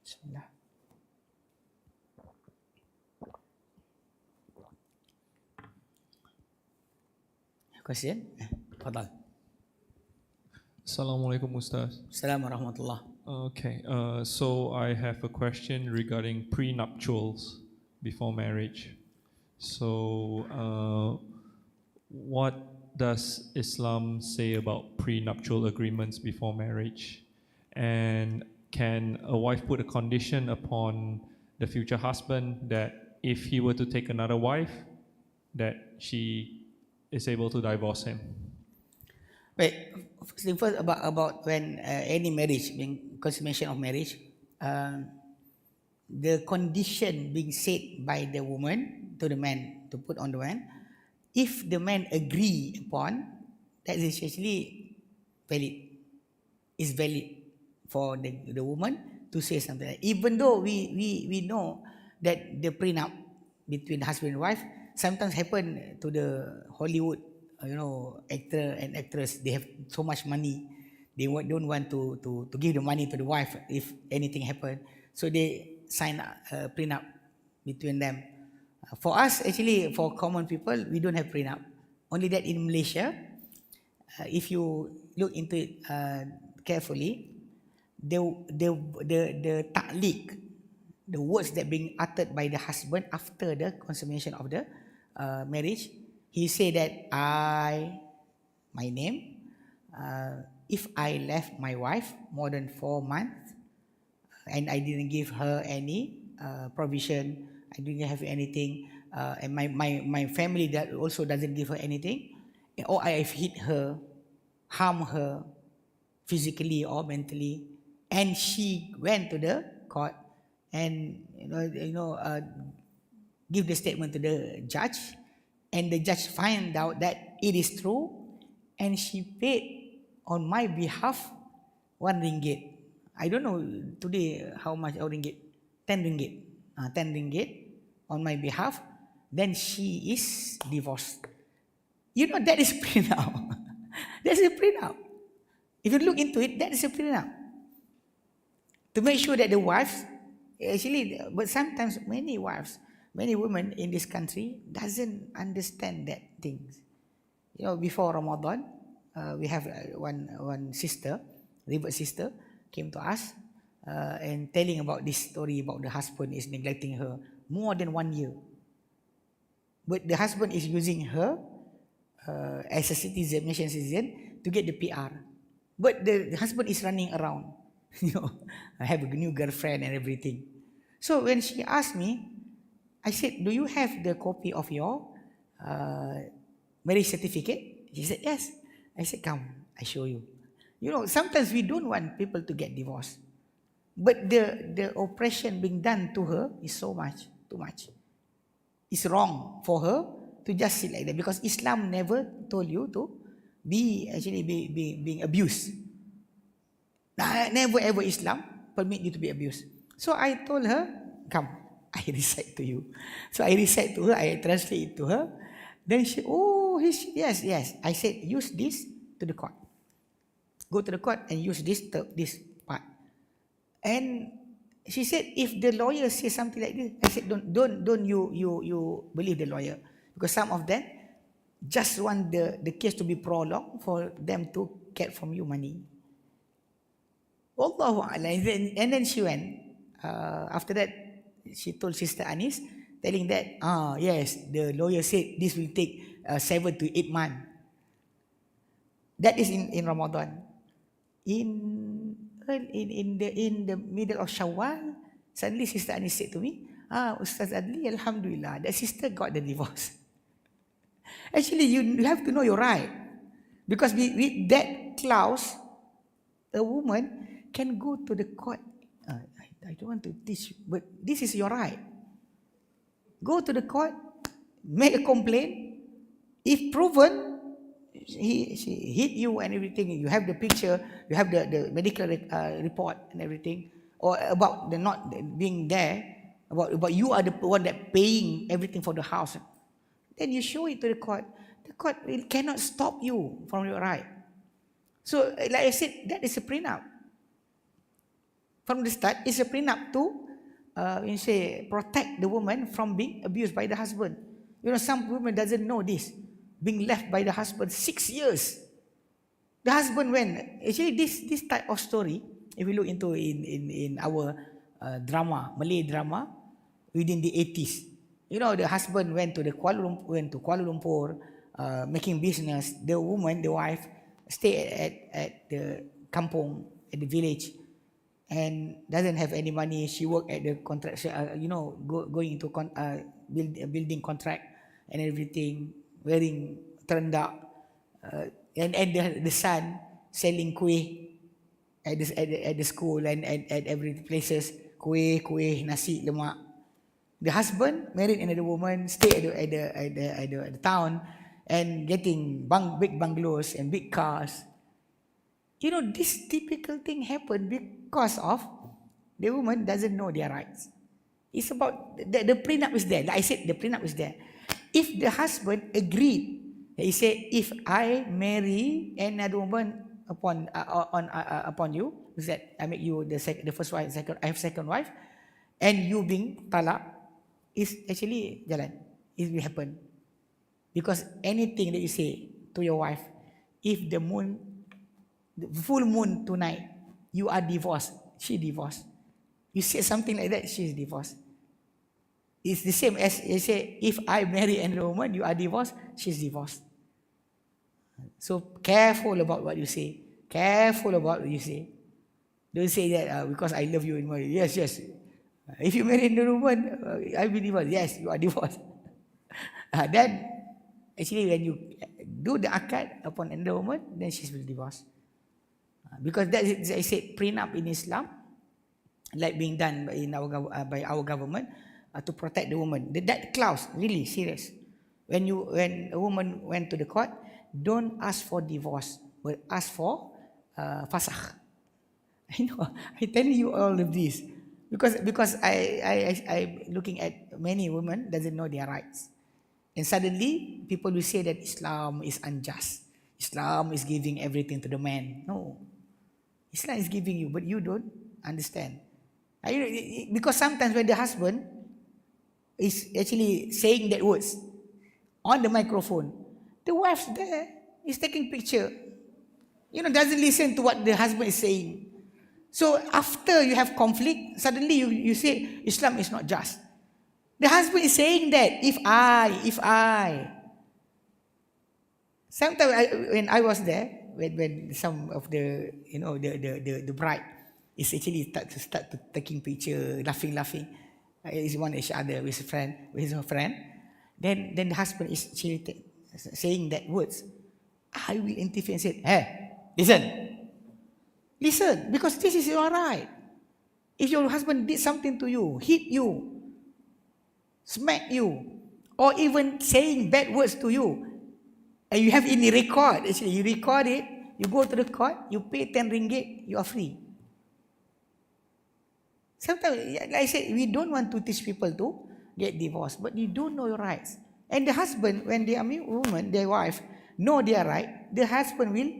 Bismillah. Question? Fadal. Assalamualaikum Ustaz. Assalamualaikum warahmatullah. Okay, so I have a question regarding prenuptials before marriage. So, what does Islam say about prenuptial agreements before marriage? And can a wife put a condition upon the future husband that if he were to take another wife, that she is able to divorce him? Baik, first about when any marriage, being consummation of marriage, the condition being set by the woman to the man, to put on the man, if the man agree upon, that is actually valid. Is valid for the woman to say something like, even though we know that the prenup between husband and wife sometimes happen to the Hollywood, actor and actress. They have so much money, they don't want to give the money to the wife if anything happen, so they sign a prenup between them. For us, actually, for common people, we don't have prenup. Only that in Malaysia, if you look into it carefully, the ta'liq, the words that being uttered by the husband after the consummation of the marriage, he say that my name, if I left my wife more than 4 months and I didn't give her any provision, I didn't have anything, and my family that also doesn't give her anything, or I have hit her, harm her physically or mentally, and she went to the court and give the statement to the judge, and the judge find out that it is true, and she paid on my behalf 1 ringgit. I don't know today how much ringgit. 10 ringgit. 10 ringgit on my behalf. Then she is divorced. That is prenup. That's a prenup. If you look into it, that is a prenup. To make sure that the wives, actually, but sometimes many wives, many women in this country doesn't understand that things. Before Ramadan, we have one sister, revert sister, came to us and telling about this story about the husband is neglecting her more than 1 year. But the husband is using her as a citizen, Malaysian citizen, to get the PR. But the husband is running around You know, I have a new girlfriend and everything. So when she asked me, I said, do you have the copy of your uh, marriage certificate? She said, yes. I said, come, I show you. You know, sometimes we don't want people to get divorced. But the oppression being done to her is so much, too much. It's wrong for her to just sit like that because Islam never told you to being abused. Never ever Islam permit you to be abused. So I told her, come, I recite to you. So I recite to her, I translate it to her. Then she, yes, yes. I said, use this to the court. Go to the court and use this part. And she said, if the lawyer says something like this, I said, don't you believe the lawyer, because some of them just want the case to be prolonged for them to get from you money. Allahu A'lam. And then she went. After that, she told Sister Anis, telling that, yes, the lawyer said this will take 7 to 8 months. That is in Ramadan. In the middle of Shawwal, suddenly Sister Anis said to me, Ustaz Adli, Alhamdulillah, that sister got the divorce. Actually, you have to know your right. Because with that clause, a woman can go to the court. I don't want to teach you, but this is your right. Go to the court, make a complaint. If proven, she hit you and everything, you have the picture, you have the medical report and everything, or about the not being there, about you are the one that paying everything for the house, then you show it to the court. The court cannot stop you from your right. So like I said, that is a prenup. From the start, it's a prenup to protect the woman from being abused by the husband. You know, some women doesn't know this. Being left by the husband 6 years. The husband went. Actually, this type of story, if we look into in our drama, Malay drama, within the 80s. You know, the husband went to Kuala Lumpur, making business. The woman, the wife, stay at the kampung, at the village, and doesn't have any money. She worked at the contract, going into building contract and everything, wearing terendak, and the son selling kuih at the school and at every places, kuih, nasi, lemak. The husband married another woman, stay at the town, and getting big bungalows and big cars. You know, this typical thing happened because of the woman doesn't know their rights. It's about the prenup is there. Like I said, the prenup is there. If the husband agreed, he said, if I marry another woman upon you, is that I make you the first wife, I have second wife, and you being talak, is actually jalan. It will happen. Because anything that you say to your wife, if the full moon tonight, you are divorced, she divorced. You say something like that, she is divorced. It's the same as you say, if I marry another woman, you are divorced, she's divorced. So careful about what you say. Careful about what you say. Don't say that because I love you in marriage. Yes. If you marry another woman, I will divorced. Yes, you are divorced. Then, actually, when you do the akad upon another woman, then she will divorce. Because that is, I said, prenup in Islam, like being done by our government to protect the woman. That clause, really serious. When a woman went to the court, don't ask for divorce, but ask for fasakh. I know, I telling you all of this because I looking at many women doesn't know their rights, and suddenly people will say that Islam is unjust. Islam is giving everything to the man. No, Islam is giving you, but you don't understand. Because sometimes when the husband is actually saying that words on the microphone, the wife there is taking picture. Doesn't listen to what the husband is saying. So after you have conflict, suddenly you say Islam is not just. The husband is saying that if I. Sometimes when I was there, when some of the the bride It's actually start to taking picture, laughing. Is one each other with her friend. Then the husband is actually saying that words. I will interfere and say, hey, listen, because this is your right. If your husband did something to you, hit you, smack you, or even saying bad words to you, and you have any record, actually you record it, you go to the court, you pay 10 ringgit, you are free. Sometimes, like I said, we don't want to teach people to get divorced, but you don't know your rights. And the husband, when they are woman, their wife, know their right, the husband will,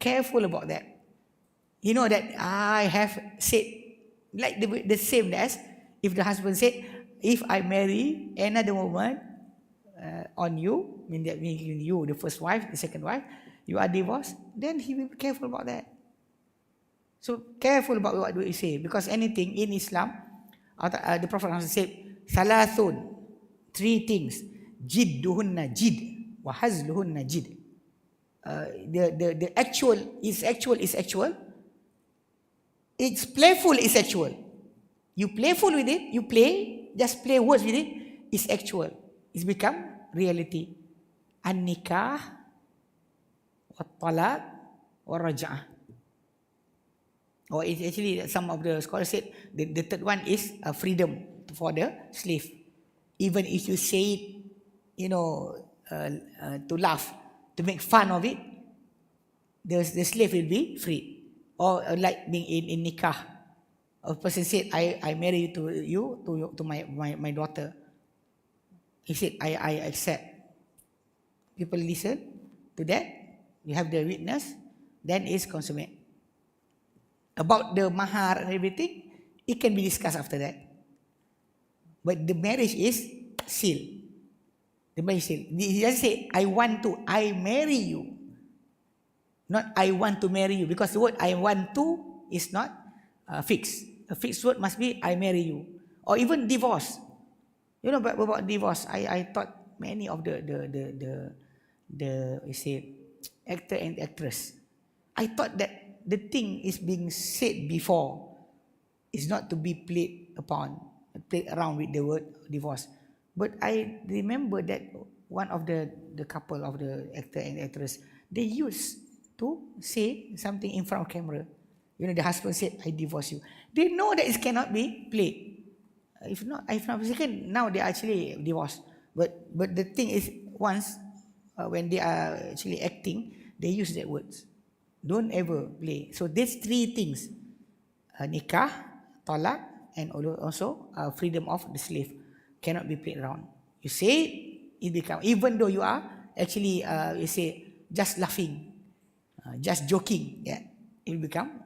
careful about that. You know that I have said, like the same as if the husband said, if I marry another woman on you, meaning you, the first wife, the second wife, you are divorced, then he will be careful about that. So careful about what do you say, because anything in Islam, the Prophet said, Salathun, 3 things, jidduhunna jid, wa hazluhunna jid. The actual is actual. It's playful is actual. You playful with it, you play, just play words with it, it's actual. It's become reality. An-nikah, wa-talaq, wa-raj'ah. Or it's actually, some of the scholars said, the third one is freedom for the slave. Even if you say it, to laugh, to make fun of it, the slave will be free. Or like being in nikah, a person said, I marry you to my daughter. He said, I accept. People listen to that. You have the witness, then it's consummate. About the mahar and everything, it can be discussed after that. But the marriage is sealed. The marriage is sealed. He doesn't say, I marry you. Not I want to marry you, because the word I want to is not fixed. A fixed word must be I marry you. Or even divorce. About divorce, I thought many of the actor and actress, I thought that the thing is being said before is not to be played around with the word divorce. But I remember that one of the couple of the actor and actress, they used to say something in front of camera. The husband said, I divorce you. They know that it cannot be played. If not mistaken, now they are actually divorced. But the thing is, once when they are actually acting, they use that words. Don't ever play. So these 3 things, nikah, talaq, and also freedom of the slave, cannot be played around. You say it become, even though you are actually you say just laughing, just joking, it will become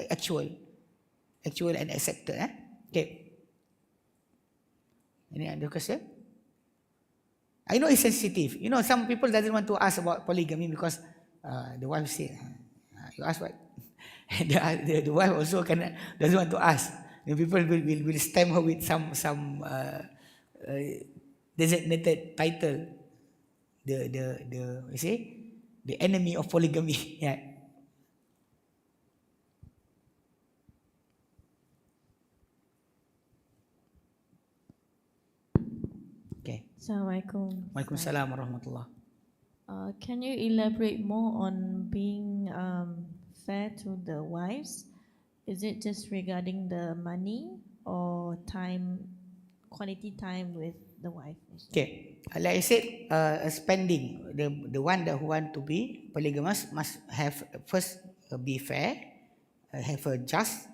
actual and accepted. Okay. Any other question? I know it's sensitive. Some people doesn't want to ask about polygamy because the wife said, you ask what? the wife also doesn't want to ask. People will stamp her with some designated title. The enemy of polygamy. Yeah. Okay. Assalamualaikum. Waalaikumsalam warahmatullah. Can you elaborate more on being fair to the wives? Is it just regarding the money or quality time with the wife? Okay. Like I said, spending, the one that who want to be polygamous must have first be fair, have a just,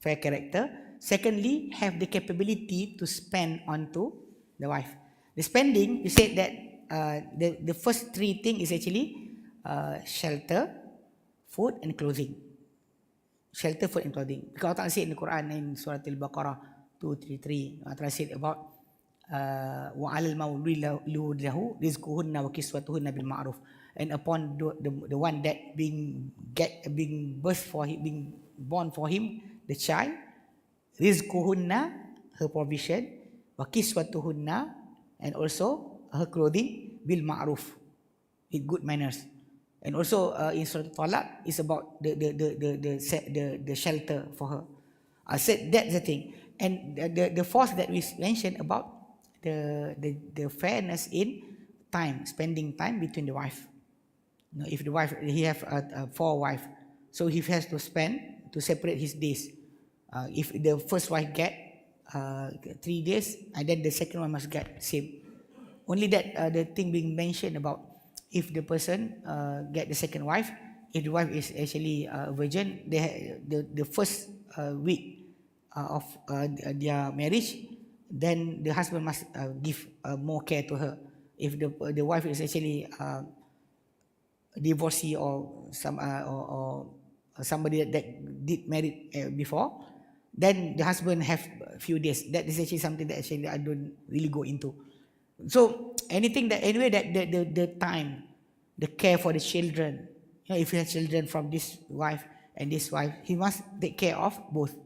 fair character. Secondly, have the capability to spend onto the wife. The spending, you said that the first 3 things is actually shelter, food, and clothing. Shelter, food, and clothing. Because Allah said in the Quran in Surah Al-Baqarah 233, Allah said about وَعَلَى الْمَوْلُودِ لَهُ رِزْقُهُنَّ وَكِسْوَتُهُنَّ بِالْمَعْرُوفِ. And upon the one that being born for him, the child, rizquhunna, her provision, wakiswatuhunna, and also her clothing, bil ma'ruf, with good manners. And also in Surah Talaq is about the shelter for her. I said that's the thing. And the fourth that we mentioned about the fairness in time, spending time between the wife. You know, if the wife, he have 4 wives, so he has to spend to separate his days. If the first wife get 3 days, and then the second one must get same. Only that the thing being mentioned about if the person get the second wife, if the wife is actually a virgin, the first week of their marriage, then the husband must give more care to her. If the wife is actually divorcee or somebody that did married before, then the husband have a few days. That is actually something that actually I don't really go into. So anything that anyway that the time, the care for the children. You know, if you have children from this wife and this wife, he must take care of both.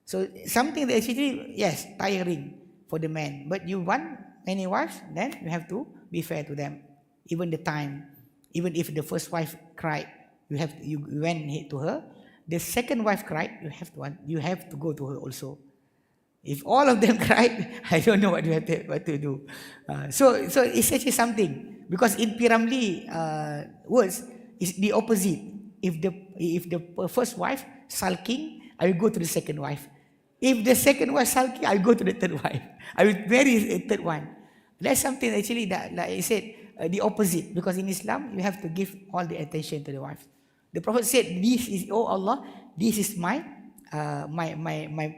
So something that actually, yes, tiring for the man. But you want many wives, then you have to be fair to them. Even the time, even if the first wife cried, you went to her. The second wife cried, you have to go to her also. If all of them cried, I don't know what to do. So it's actually something, because in Piramli words is the opposite. If the first wife sulking, I will go to the second wife. If the second wife sulking, I will go to the third wife. I will marry a third one. That's something actually that, like I said, the opposite. Because in Islam, you have to give all the attention to the wife. The Prophet said, "This is, oh Allah, this is my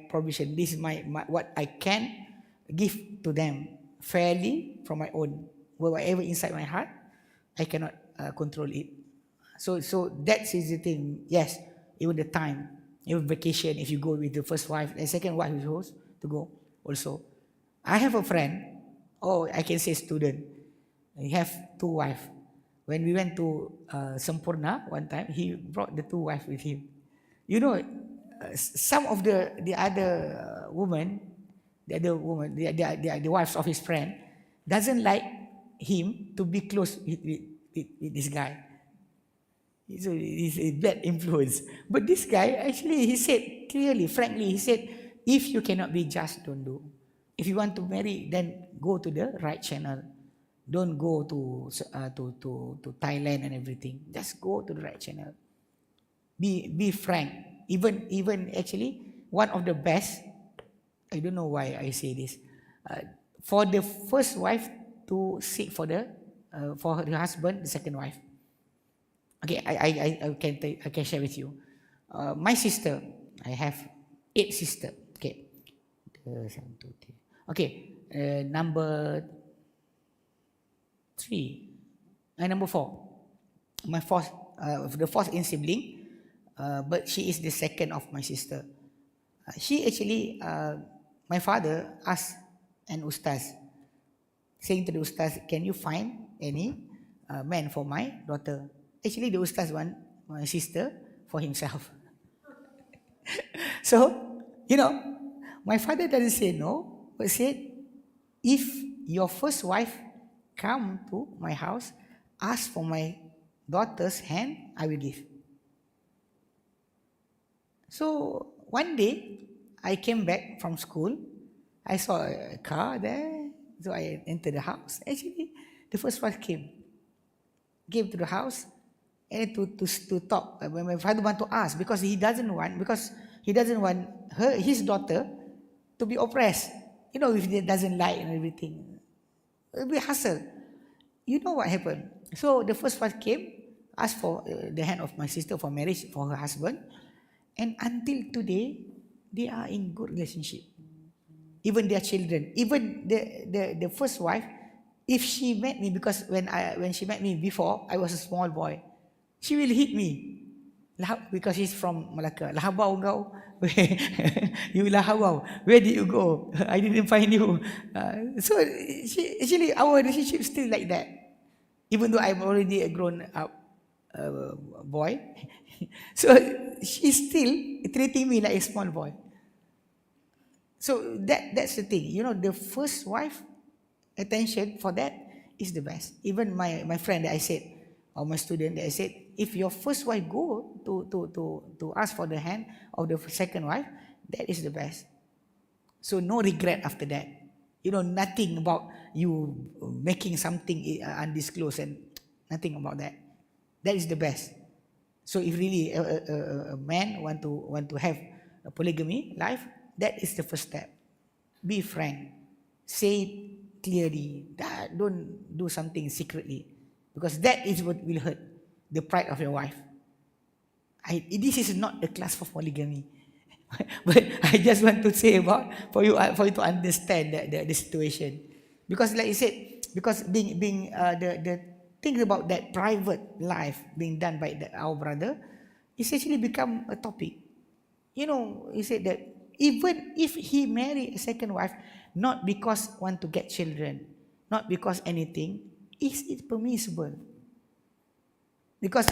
provision. This is my what I can give to them fairly from my own. Whatever inside my heart, I cannot control it." So that is the thing. Yes, even the time, even vacation. If you go with the first wife, and second wife is supposed to go also. I have a friend. Oh, I can say student. He have 2 wives. When we went to Sempurna one time, he brought the 2 wives with him. You know, some of the other women, the wives of his friend, doesn't like him to be close with this guy. So he's a bad influence. But this guy, actually, he said clearly, frankly, he said, if you cannot be just, don't do. If you want to marry, then go to the right channel. Don't go to Thailand and everything. Just go to the right channel. Be frank. Even actually, one of the best, I don't know why I say this, for the first wife to seek for her husband, the second wife. Okay, I can share with you. My sister, I have 8 sisters. Okay, 1, 2, 3. Okay, number 3, and number 4. My fourth, the fourth in sibling, but she is the second of my sister. She actually, my father asked an Ustaz, saying to the Ustaz, "Can you find any man for my daughter?" Actually, the Ustaz want my sister for himself. So, you know, my father doesn't say no, but said, if your first wife come to my house, ask for my daughter's hand, I will give. So one day, I came back from school. I saw a car there, so I entered the house. Actually, the first wife came to the house and to talk. When my father want to ask, because he doesn't want his daughter to be oppressed. You know, if he doesn't like and everything, it'll be hassle. You know what happened? So the first wife came, asked for the hand of my sister for marriage for her husband, and until today, they are in good relationship. Even their children, even the first wife, if she met me, because when she met me before, I was a small boy, she will hit me. Because she's from Malacca. Lahabau kau. You lahabau. Where did you go? I didn't find you. So actually our relationship is still like that. Even though I'm already a grown up boy. So she's still treating me like a small boy. So that's the thing. You know, the first wife, attention for that is the best. Even my friend that I said, of my student that I said, if your first wife go to ask for the hand of the second wife, that is the best. So no regret after that. Nothing about you making something undisclosed and nothing about that. That is the best. So if really a man want to have a polygamy life, that is the first step. Be frank. Say it clearly. Don't do something secretly, because that is what will hurt the pride of your wife. This is not the class for polygamy. But I just want to say about for you to understand the situation, because like you said, because being the things about that private life being done by our brother, it's actually become a topic. He said that even if he married a second wife, not because want to get children, not because anything, is it permissible? Because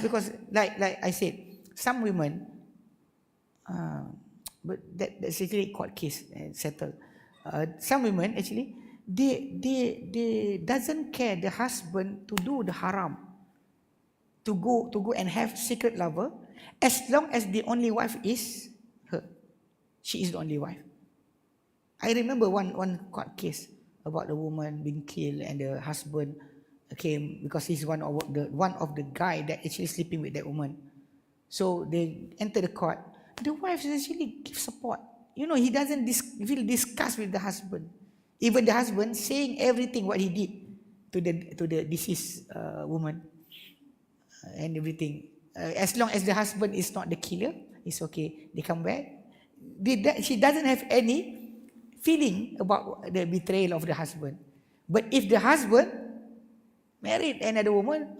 like I said, some women. But that's actually court case settled. Some women actually they doesn't care the husband to do the haram, to go and have secret lover, as long as the only wife is her. She is the only wife. I remember one court case about the woman being killed and the husband came because he's one of the guy that actually sleeping with that woman. So they enter the court. The wife actually give support. He doesn't feel disgust with the husband. Even the husband saying everything what he did to the deceased woman and everything. As long as the husband is not the killer, it's okay. They come back. She doesn't have any feeling about the betrayal of the husband. But if the husband married another woman,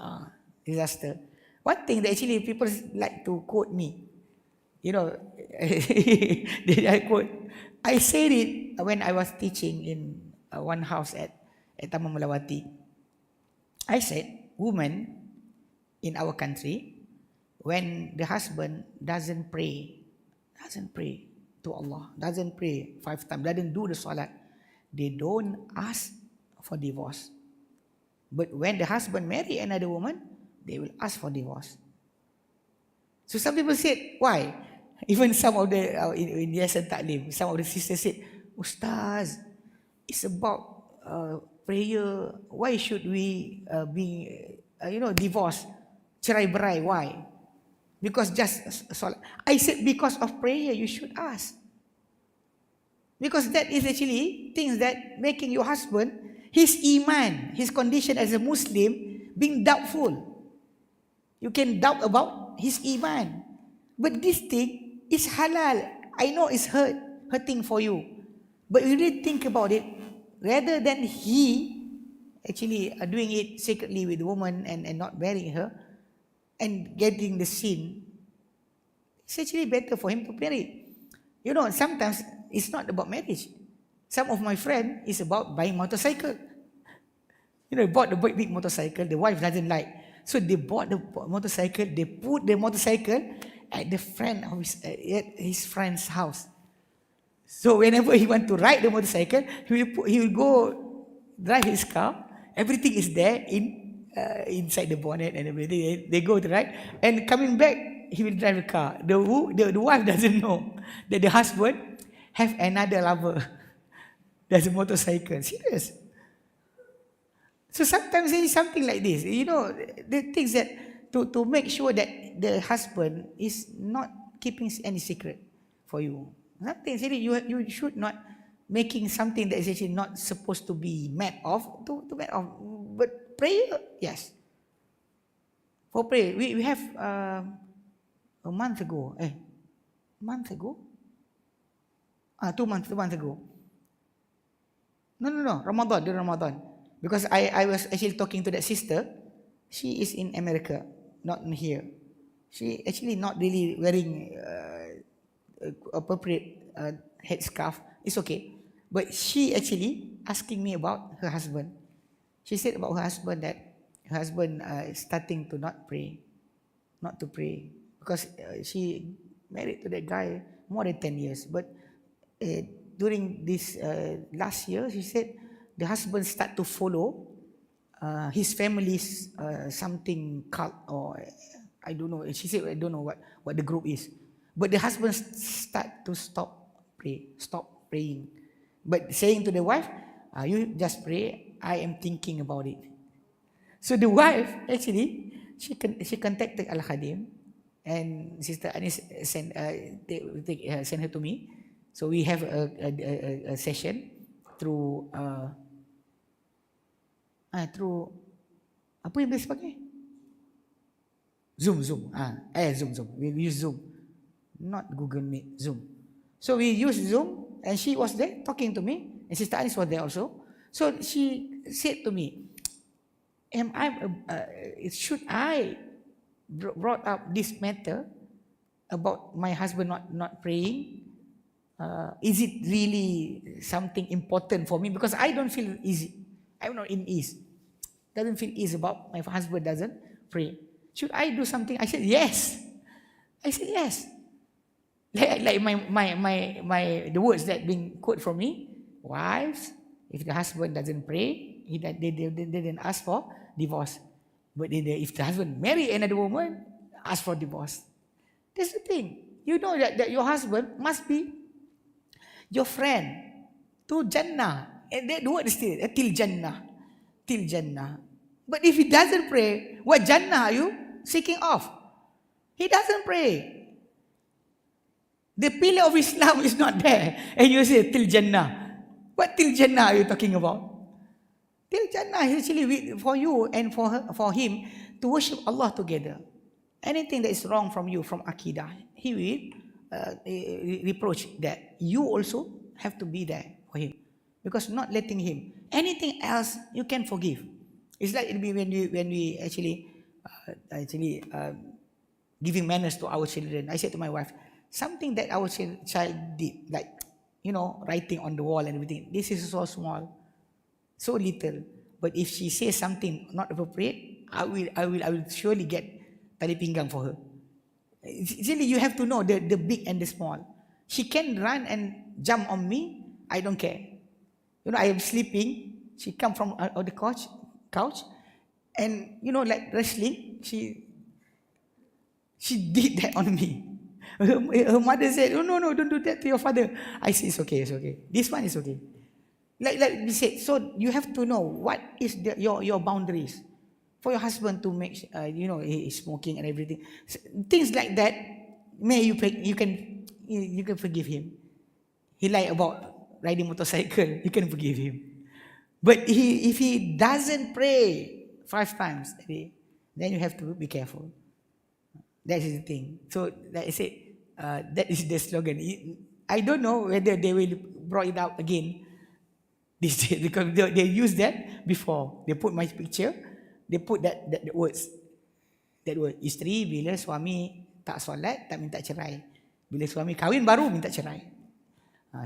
disaster. One thing that actually people like to quote me. I said it when I was teaching in one house at Taman Melawati. I said, women in our country, when the husband doesn't pray to Allah, doesn't pray 5 times, doesn't do the salat, they don't ask for divorce. But when the husband marry another woman, they will ask for divorce. So some people said, why? Even some of the in Yayasan Taklim, some of the sisters said, Ustaz, it's about prayer. Why should we be divorced, cerai berai? Why? Because just salat. I said because of prayer you should ask. Because that is actually things that making your husband, his iman, his condition as a Muslim being doubtful. You can doubt about his iman. But this thing is halal. I know it's hurting for you. But you really think about it, rather than he actually doing it secretly with the woman and not marrying her and getting the sin, it's actually better for him to marry. Sometimes it's not about marriage. Some of my friends is about buying motorcycle. Bought the big motorcycle, the wife doesn't like. So they bought the motorcycle, they put the motorcycle at the friend of his friend's house. So whenever he want to ride the motorcycle, he will go drive his car. Everything is there inside the bonnet and everything. They go to ride, and coming back, he will drive the car. The wife doesn't know that the husband have another lover. There's a motorcycle. Serious. So sometimes it's something like this. The things that to make sure that the husband is not keeping any secret for you. Something really you should not making something that is actually not supposed to be met of to met of. But prayer, yes. For prayer, we have a month ago. 2 months ago. No, during Ramadan. Because I was actually talking to that sister. She is in America, not in here. She actually not really wearing appropriate headscarf. It's okay. But she actually asking me about her husband. She said about her husband that her husband is starting to not to pray. Because she married to that guy more than 10 years. But during this last year, she said the husband start to follow his family's something cult, or I don't know. She said I don't know what the group is. But the husband start to stop praying. But saying to the wife, you just pray, I am thinking about it. So the wife actually, she contacted Al Khadim, and Sister Anis sent her to me. So we have a session through apa yang biasa pakai? Zoom. Zoom. We use Zoom, not Google Meet. Zoom. So we use Zoom, and she was there talking to me, and Sister Anis was there also. So she said to me, should I brought up this matter about my husband not praying? Is it really something important for me? Because I don't feel easy. I'm not in ease. Doesn't feel easy about my husband doesn't pray. Should I do something? I said yes. Like my the words that being quoted from me. Wives, if the husband doesn't pray, they didn't ask for divorce. But if the husband marry another woman, ask for divorce. That's the thing. You know that your husband must be your friend to Jannah. And that word is still till Jannah. Till Jannah. But if he doesn't pray, what Jannah are you seeking of? He doesn't pray. The pillar of Islam is not there. And you say till Jannah. What till Jannah are you talking about? Till Jannah is actually for you and for him to worship Allah together. Anything that is wrong from you, from Aqidah, he will reproach that. You also have to be there for him. Because not letting him. Anything else, you can forgive. It's like when we actually giving manners to our children. I said to my wife, something that our child did, like, writing on the wall and everything. This is so small, so little. But if she says something not appropriate, I will surely get tali pinggang for her. Actually, you have to know the big and the small. She can run and jump on me. I don't care. I am sleeping. She come from on the couch, and like wrestling. She did that on me. Her mother said, "Oh, no, don't do that to your father." I said, "It's okay. This one is okay." Like we said, so you have to know what is your boundaries for your husband to make he is smoking and everything. Things like that. You can forgive him. He lied about riding motorcycle. You can forgive him. But if he doesn't pray 5 times a day, then you have to be careful. That is the thing. So like I said, that is the slogan. I don't know whether they will brought it out again this day, because they used that before. They put my picture. They put that words. That word. Isteri bila suami tak solat, tak minta cerai. Bila suami kahwin baru minta cerai.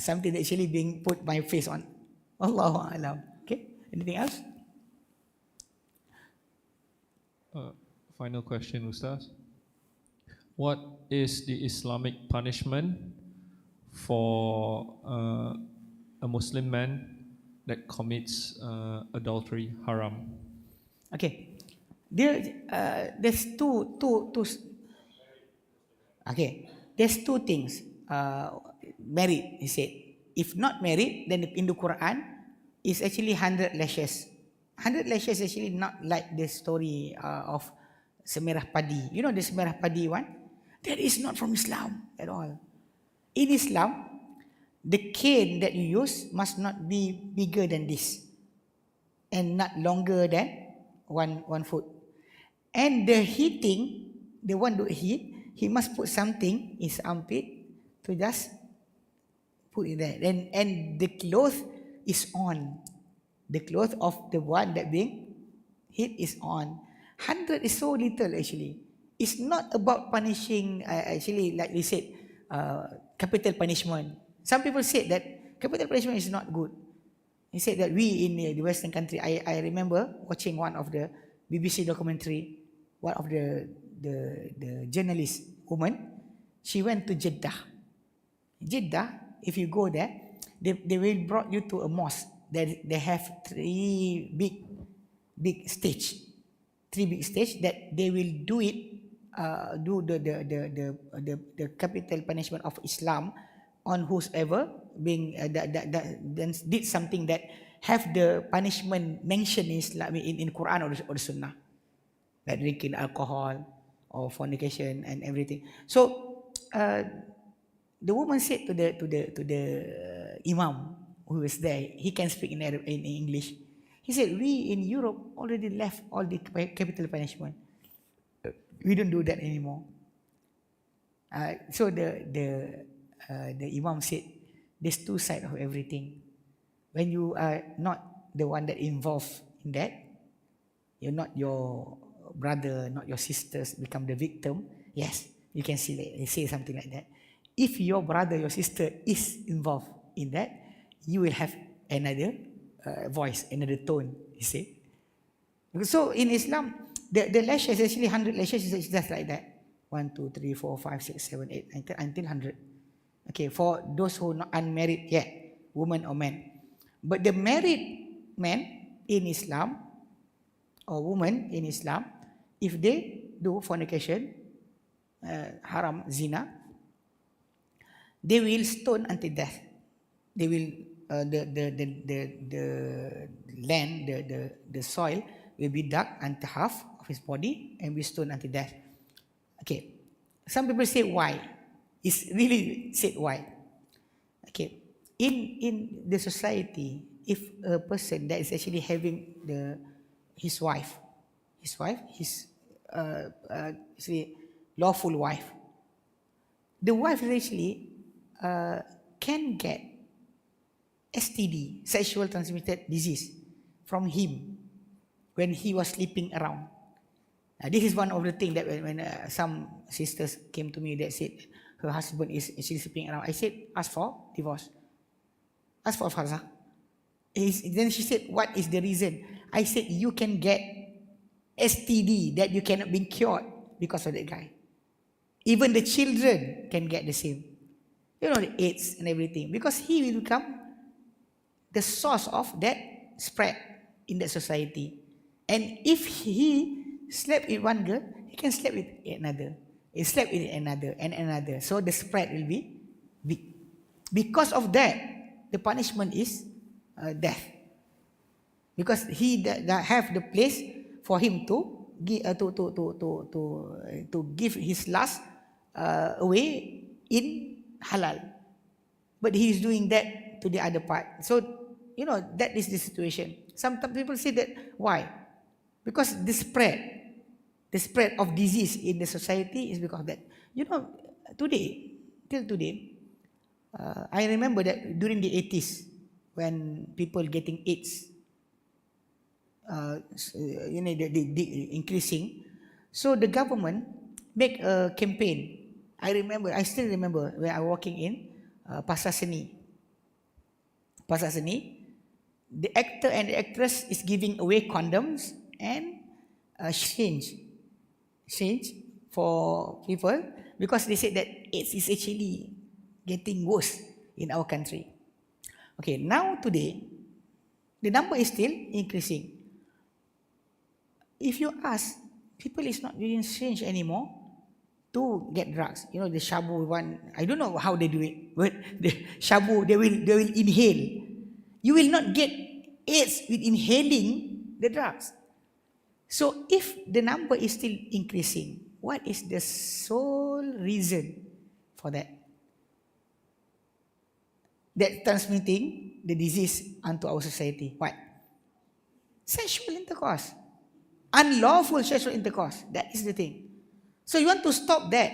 Something that actually being put my face on. Allahu a'lam. Okay. Anything else? Final question, Ustaz. What is the Islamic punishment for a Muslim man that commits adultery, haram? Okay. There's two. Okay. There's two things. Married, he said. If not married, then in the Quran, it's actually 100 lashes. 100 lashes is actually not like the story of Semerah Padi. You know the Semerah Padi one? That is not from Islam at all. In Islam, the cane that you use must not be bigger than this and not longer than one foot. And the heating, the one to heat, he must put something in his armpit to just put it there. And the cloth is on. The cloth of the one that being hit is on. 100 is so little actually. It's not about punishing, actually, like we said, capital punishment. Some people said that capital punishment is not good. He said that we in the Western country, I remember watching one of the BBC documentary, one of the journalist woman, she went to Jeddah. Jeddah, if you go there, they will brought you to a mosque. They have 3 big big stage, 3 big stage that they will do it, do the capital punishment of Islam on whosoever being that did something that have the punishment mentioned in Islam in Quran or the Sunnah, like drinking alcohol or fornication and everything. So the woman said to the imam who was there, he can speak in English. He said, we in Europe already left all the capital punishment. We don't do that anymore. So the imam said, there's two sides of everything. When you are not the one that involved in that, you're not your brother, not your sisters become the victim. Yes, you can say something like that. If your brother, your sister is involved in that, you will have another voice, another tone, you see. So in Islam, the lashes is actually 100 lashes is just like that. 1, 2, 3, 4, 5, 6, 7, 8, 9, 10, until 100. Okay, for those who are not unmarried yet, woman or man. But the married man in Islam, or woman in Islam, if they do fornication, haram, zina, they will stone until death. They will the land, the soil will be dug until half of his body and be stoned until death. Okay, some people say why. It's really said why. Okay, in the society, if a person that is actually having his wife, his lawful wife, the wife actually can get STD, sexual transmitted disease, from him when he was sleeping around. This is one of the things that when some sisters came to me that said her husband is actually sleeping around. I said, ask for divorce. Ask for Farzah. Then she said, what is the reason? I said, you can get STD that you cannot be cured because of that guy. Even the children can get the same. You know, the AIDS and everything. Because he will become the source of that spread in that society. And if he slept with one girl, he can sleep with another. He slept with another and another. So the spread will be big. Because of that, the punishment is death. Because he have the place for him to give his lust away in halal. But he is doing that to the other part. So, you know, that is the situation. Sometimes people say that, why? Because the spread of disease in the society is because of that. You know, till today, I remember that during the 80s, when people getting AIDS, the increasing, so the government make a campaign. I still remember when I was walking in Pasar Seni, the actor and the actress is giving away condoms and syringe for people because they said that AIDS is actually getting worse in our country. Okay, now today, the number is still increasing. If you ask, people is not using syringe anymore to get drugs. You know, the shabu one, I don't know how they do it, but the shabu, they will inhale. You will not get AIDS with inhaling the drugs. So if the number is still increasing, what is the sole reason for that? That transmitting the disease onto our society. What? Sexual intercourse. Unlawful sexual intercourse. That is the thing. So you want to stop that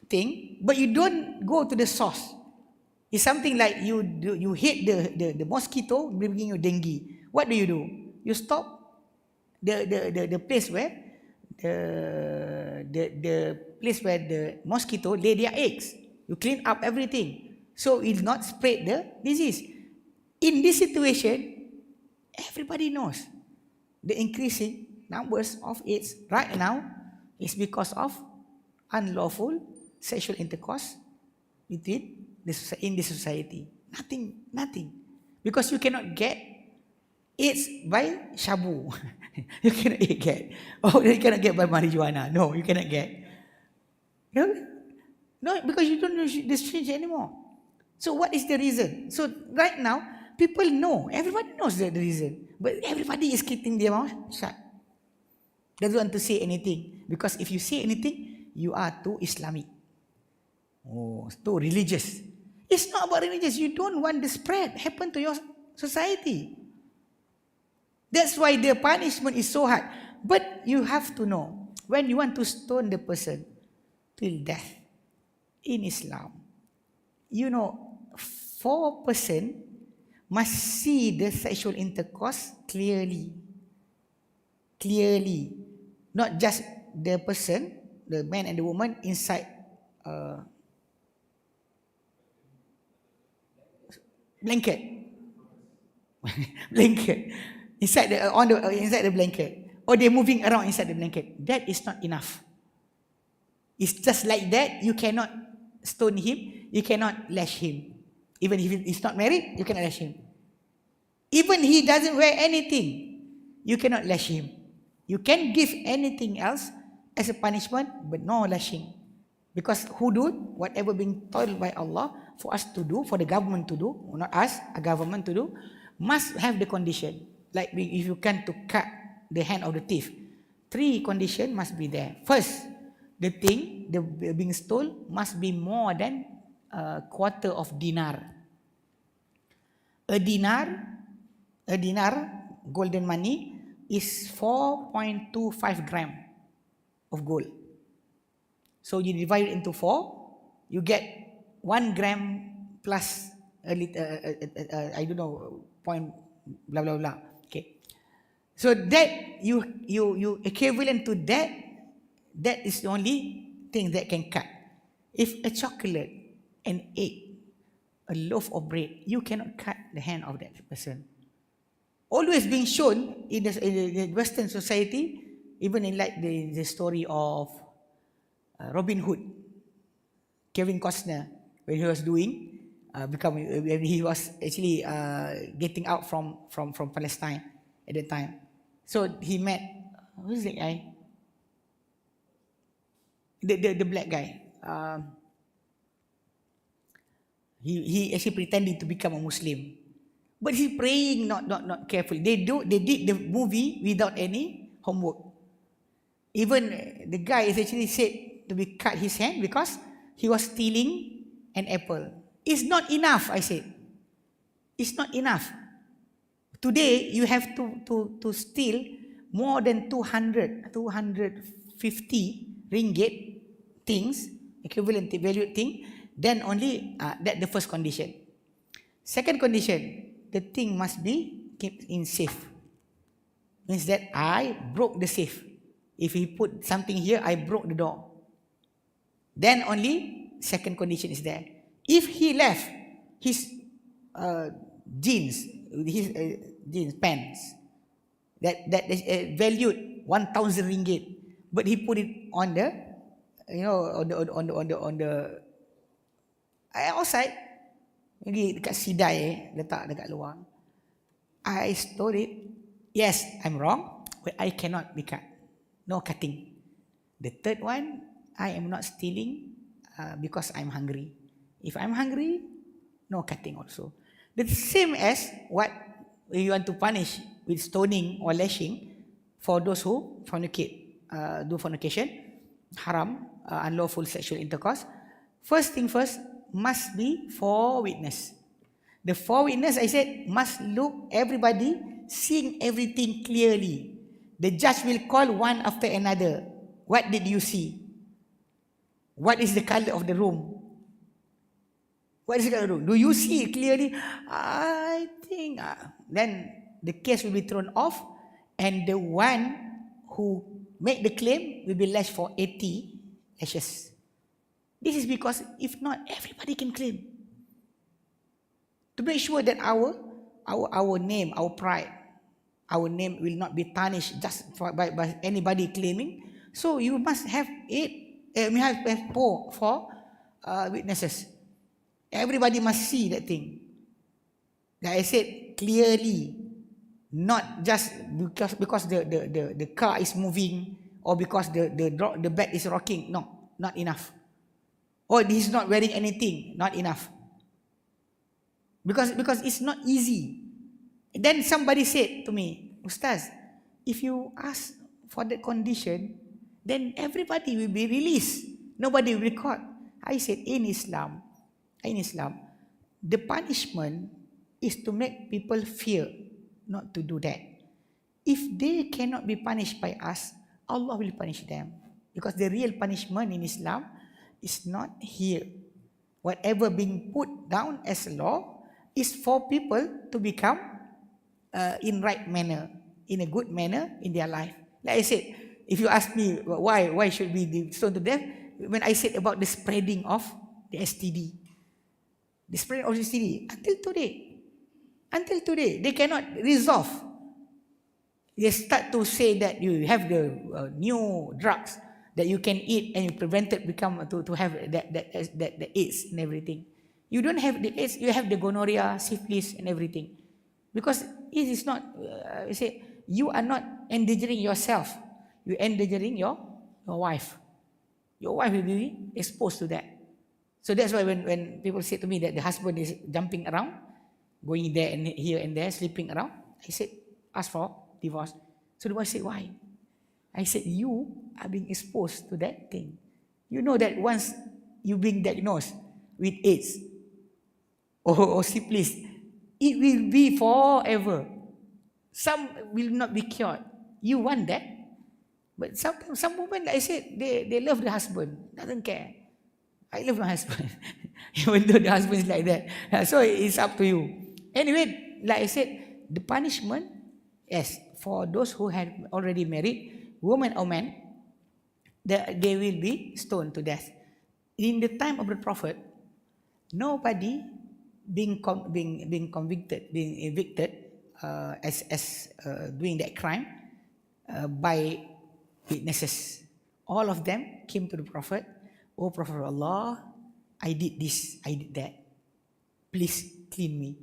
thing, but you don't go to the source. It's something like you hit the mosquito bringing you dengue. What do? You stop the place where the place where the mosquito lay their eggs. You clean up everything so it will not spread the disease. In this situation, everybody knows the increasing numbers of AIDS right now is because of unlawful sexual intercourse in the society. Nothing. Because you cannot get It's by shabu. You cannot get. Oh, you cannot get by marijuana. No, you cannot get. No, no, because you don't know the strange anymore. So what is the reason? So right now, people know. Everybody knows the reason. But everybody is keeping their mouth shut. Doesn't want to say anything. Because if you say anything, you are too Islamic. Oh, too religious. It's not about religious. You don't want the spread happen to your society. That's why the punishment is so hard. But you have to know, when you want to stone the person till death in Islam, you know, 4 person must see the sexual intercourse clearly. Clearly. Not just the person, the man and the woman inside blanket. Blanket. Inside the blanket. Or they're moving around inside the blanket. That is not enough. It's just like that, you cannot stone him, you cannot lash him. Even if he's not married, you cannot lash him. Even he doesn't wear anything, you cannot lash him. You can give anything else as a punishment, but no lashing. Because hudud, whatever being told by Allah for us to do, for the government to do, not us, a government to do, must have the condition. Like if you can to cut the hand of the thief, 3 conditions must be there. First, the thing, the being stolen, must be more than a quarter of dinar. A dinar, golden money, is 4.25 gram of gold. So you divide it into 4, you get 1 gram plus a I don't know, point blah blah blah. Okay. So that you equivalent to that is the only thing that can cut. If a chocolate, an egg, a loaf of bread, you cannot cut the hand of that person. Always being shown in the Western society, even in like the story of Robin Hood, Kevin Costner, when he was doing, when he was actually getting out from Palestine at the time. So he met, who's that guy? The black guy. He actually pretending to become a Muslim, but he praying not carefully. They did the movie without any homework. Even the guy is actually said to be cut his hand because he was stealing an apple. It's not enough, I said. It's not enough. Today you have to steal more than 250 ringgit things, equivalent valued thing, then only that the first condition. Second condition, the thing must be kept in safe. Means that I broke the safe. If he put something here, I broke the door. Then only second condition is there. If he left his jeans, pants, that is valued 1,000 ringgit, but he put it on the, on the outside, dekat sidai letak dekat luar. I stole it. Yes, I'm wrong, but I cannot be cut. No cutting. The third one, I am not stealing because I'm hungry. If I'm hungry, no cutting also. The same as what you want to punish with stoning or lashing for those who fornicate, do fornication, haram, unlawful sexual intercourse. First thing first, must be 4 witness. The 4 witness, I said, must look everybody, seeing everything clearly. The judge will call one after another. What did you see? What is the color of the room? What is the color of the room? Do you see it clearly? I think. Then the case will be thrown off, and the one who made the claim will be lashed for 80 lashes. This is because if not, everybody can claim. To make sure that our name, our pride, our name will not be tarnished just by anybody claiming. So you must have 4 witnesses. Everybody must see that thing. Like I said, clearly. Not just because the car is moving, or because the bed is rocking. No, not enough. Or he's not wearing anything, not enough. Because it's not easy. Then somebody said to me, Ustaz, if you ask for that condition, then everybody will be released. Nobody will be caught. I said, in Islam, the punishment is to make people fear not to do that. If they cannot be punished by us, Allah will punish them. Because the real punishment in Islam is not here. Whatever being put down as a law is for people to become in right manner, in a good manner in their life. Like I said, if you ask me why should we be stoned to death, when I said about the spreading of the STD, until today, they cannot resolve. They start to say that you have the new drugs that you can eat and you prevent it to have the AIDS and everything. You don't have the AIDS, you have the gonorrhea, syphilis and everything. Because it is not, you are not endangering yourself. You are endangering your wife. Your wife will be exposed to that. So that's why when people say to me that the husband is jumping around, going there and here and there, sleeping around, I said, ask for divorce. So the wife said, why? I said, you are being exposed to that thing. You know that once you being diagnosed with AIDS or syphilis, it will be forever. Some will not be cured. You want that? But some women, like I said, they love the husband, doesn't care. I love my husband, even though the husband is like that. So it's up to you. Anyway, like I said, the punishment, yes, for those who have already married, woman or man, they will be stoned to death. In the time of the Prophet, nobody being convicted, being evicted as doing that crime by witnesses. All of them came to the Prophet. Oh Prophet of Allah, I did this, I did that. Please clean me.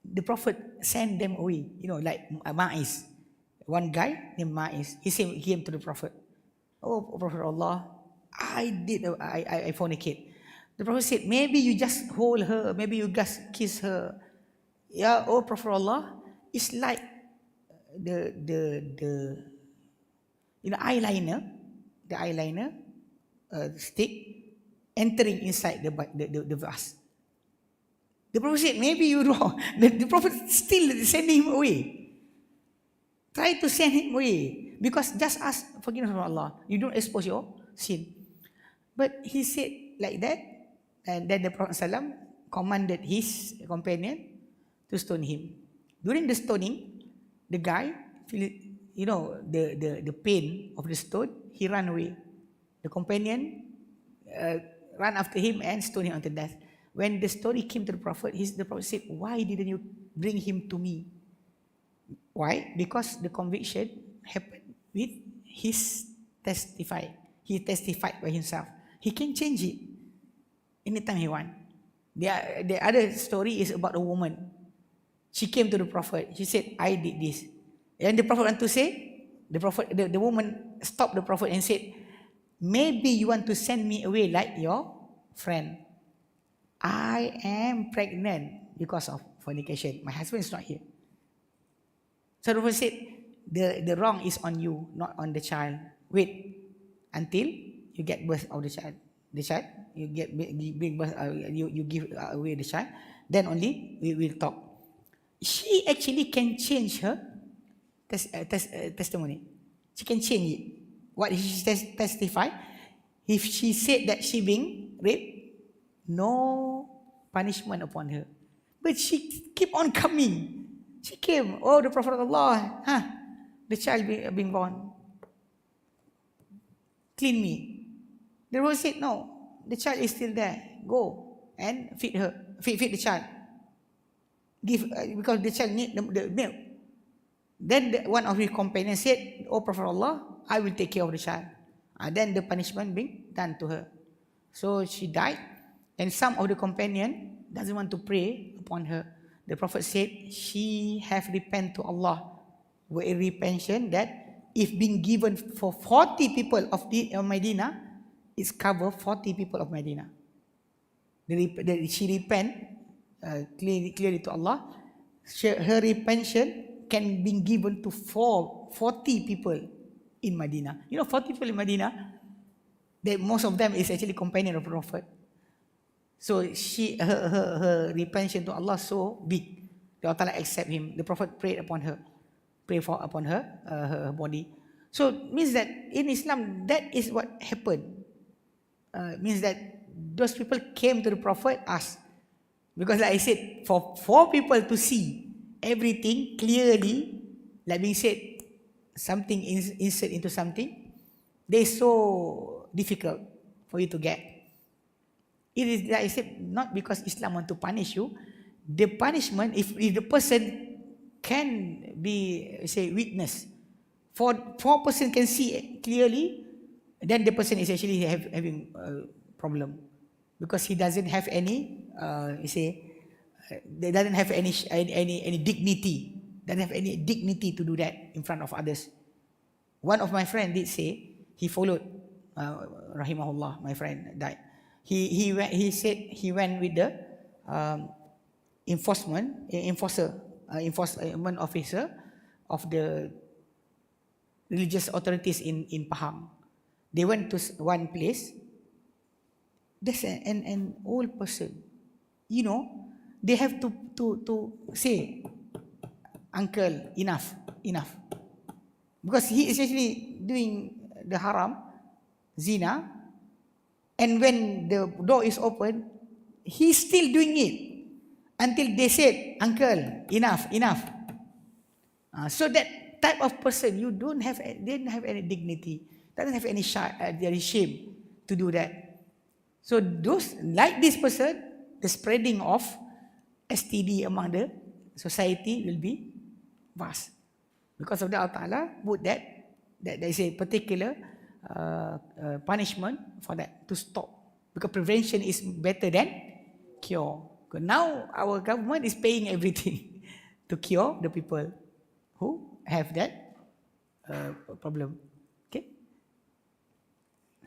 The Prophet sent them away. You know, like Ma'iz. One guy named Ma'iz. He came to the Prophet. Oh Prophet of Allah, I fornicate. The Prophet said, maybe you just hold her, maybe you just kiss her. Yeah, oh Prophet of Allah, it's like the eyeliner stick entering inside the vase. The Prophet said, maybe you're wrong. The Prophet still sending him away. Try to send him away. Because just ask forgiveness from Allah. You don't expose your sin. But he said like that, and then the Prophet ﷺ commanded his companion to stone him. During the stoning, the guy, the pain of the stone, he ran away. The companion ran after him and stoned him unto death. When the story came to the Prophet, the Prophet said, why didn't you bring him to me? Why? Because the conviction happened with his testify. He testified by himself. He can change it anytime he wants. The other story is about a woman. She came to the Prophet. She said, I did this. And the Prophet want to say, the woman stopped the Prophet and said, maybe you want to send me away like your friend. I am pregnant because of fornication. My husband is not here. So the Prophet said, the wrong is on you, not on the child. Wait until you get birth of the child. The child, you bring birth, you give away the child. Then only we will talk. She actually can change her testimony. She can change it. What she testify? If she said that she being raped, no punishment upon her. But she keep on coming. She came. Oh, the Prophet of Allah, the child being born. Clean me. The Prophet said, no, the child is still there. Go and feed her. Feed the child. Give because the child need the milk. Then one of his companions said, oh Prophet of Allah, I will take care of the child. Then the punishment being done to her. So she died. And some of the companion doesn't want to pray upon her. the Prophet said she have repent to Allah with a repention that if being given for 40 people of Medina, it's cover 40 people of Medina. She repent clearly to Allah. Her repention can be given to 40 people in Medina. 40 people in Medina, most of them is actually companion of the Prophet. So her repention to Allah so big. Allah Ta'ala accept him. The Prophet prayed upon her. Upon her body. So means that in Islam, that is what happened. Means that those people came to the Prophet, asked. Because like I said, for 4 people to see everything clearly, like being said, something insert into something, they so difficult for you to get. It is like I said, not because Islam want to punish you. The punishment, if the person can be, say, witness, 4 person can see clearly, then the person is actually having a problem, because he doesn't have any, they doesn't have any dignity, doesn't have any dignity to do that in front of others. One of my friend did say he followed, rahimahullah, my friend died. He said he went with the enforcement officer of the religious authorities in Pahang. They went to one place. There's an old person. They have to say, uncle, enough. Because he is actually doing the haram, zina, and when the door is open, he's still doing it until they said, uncle, enough. So that type of person, they don't have any dignity, doesn't have any shame to do that. So those like this person, the spreading of STD among the society will be vast. Because of that, Allah Ta'ala put that there is a particular punishment for that, to stop. Because prevention is better than cure. Because now our government is paying everything to cure the people who have that problem. Okay.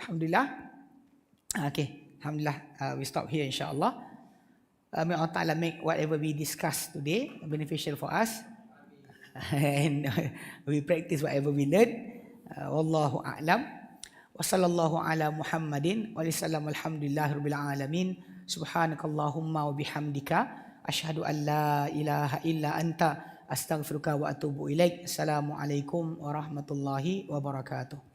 Alhamdulillah. Okay. Alhamdulillah. We stop here, insyaAllah. May Allah Ta'ala make whatever we discuss today beneficial for us. And we practice whatever we learn. Wallahu a'lam. Wa sallallahu ala Muhammadin wa sallam, alhamdulillahi rabbil alamin. Subhanakallahumma wa bihamdika asyhadu an la ilaha illa anta astaghfiruka wa atubu ilaik. Assalamualaikum warahmatullahi wabarakatuh.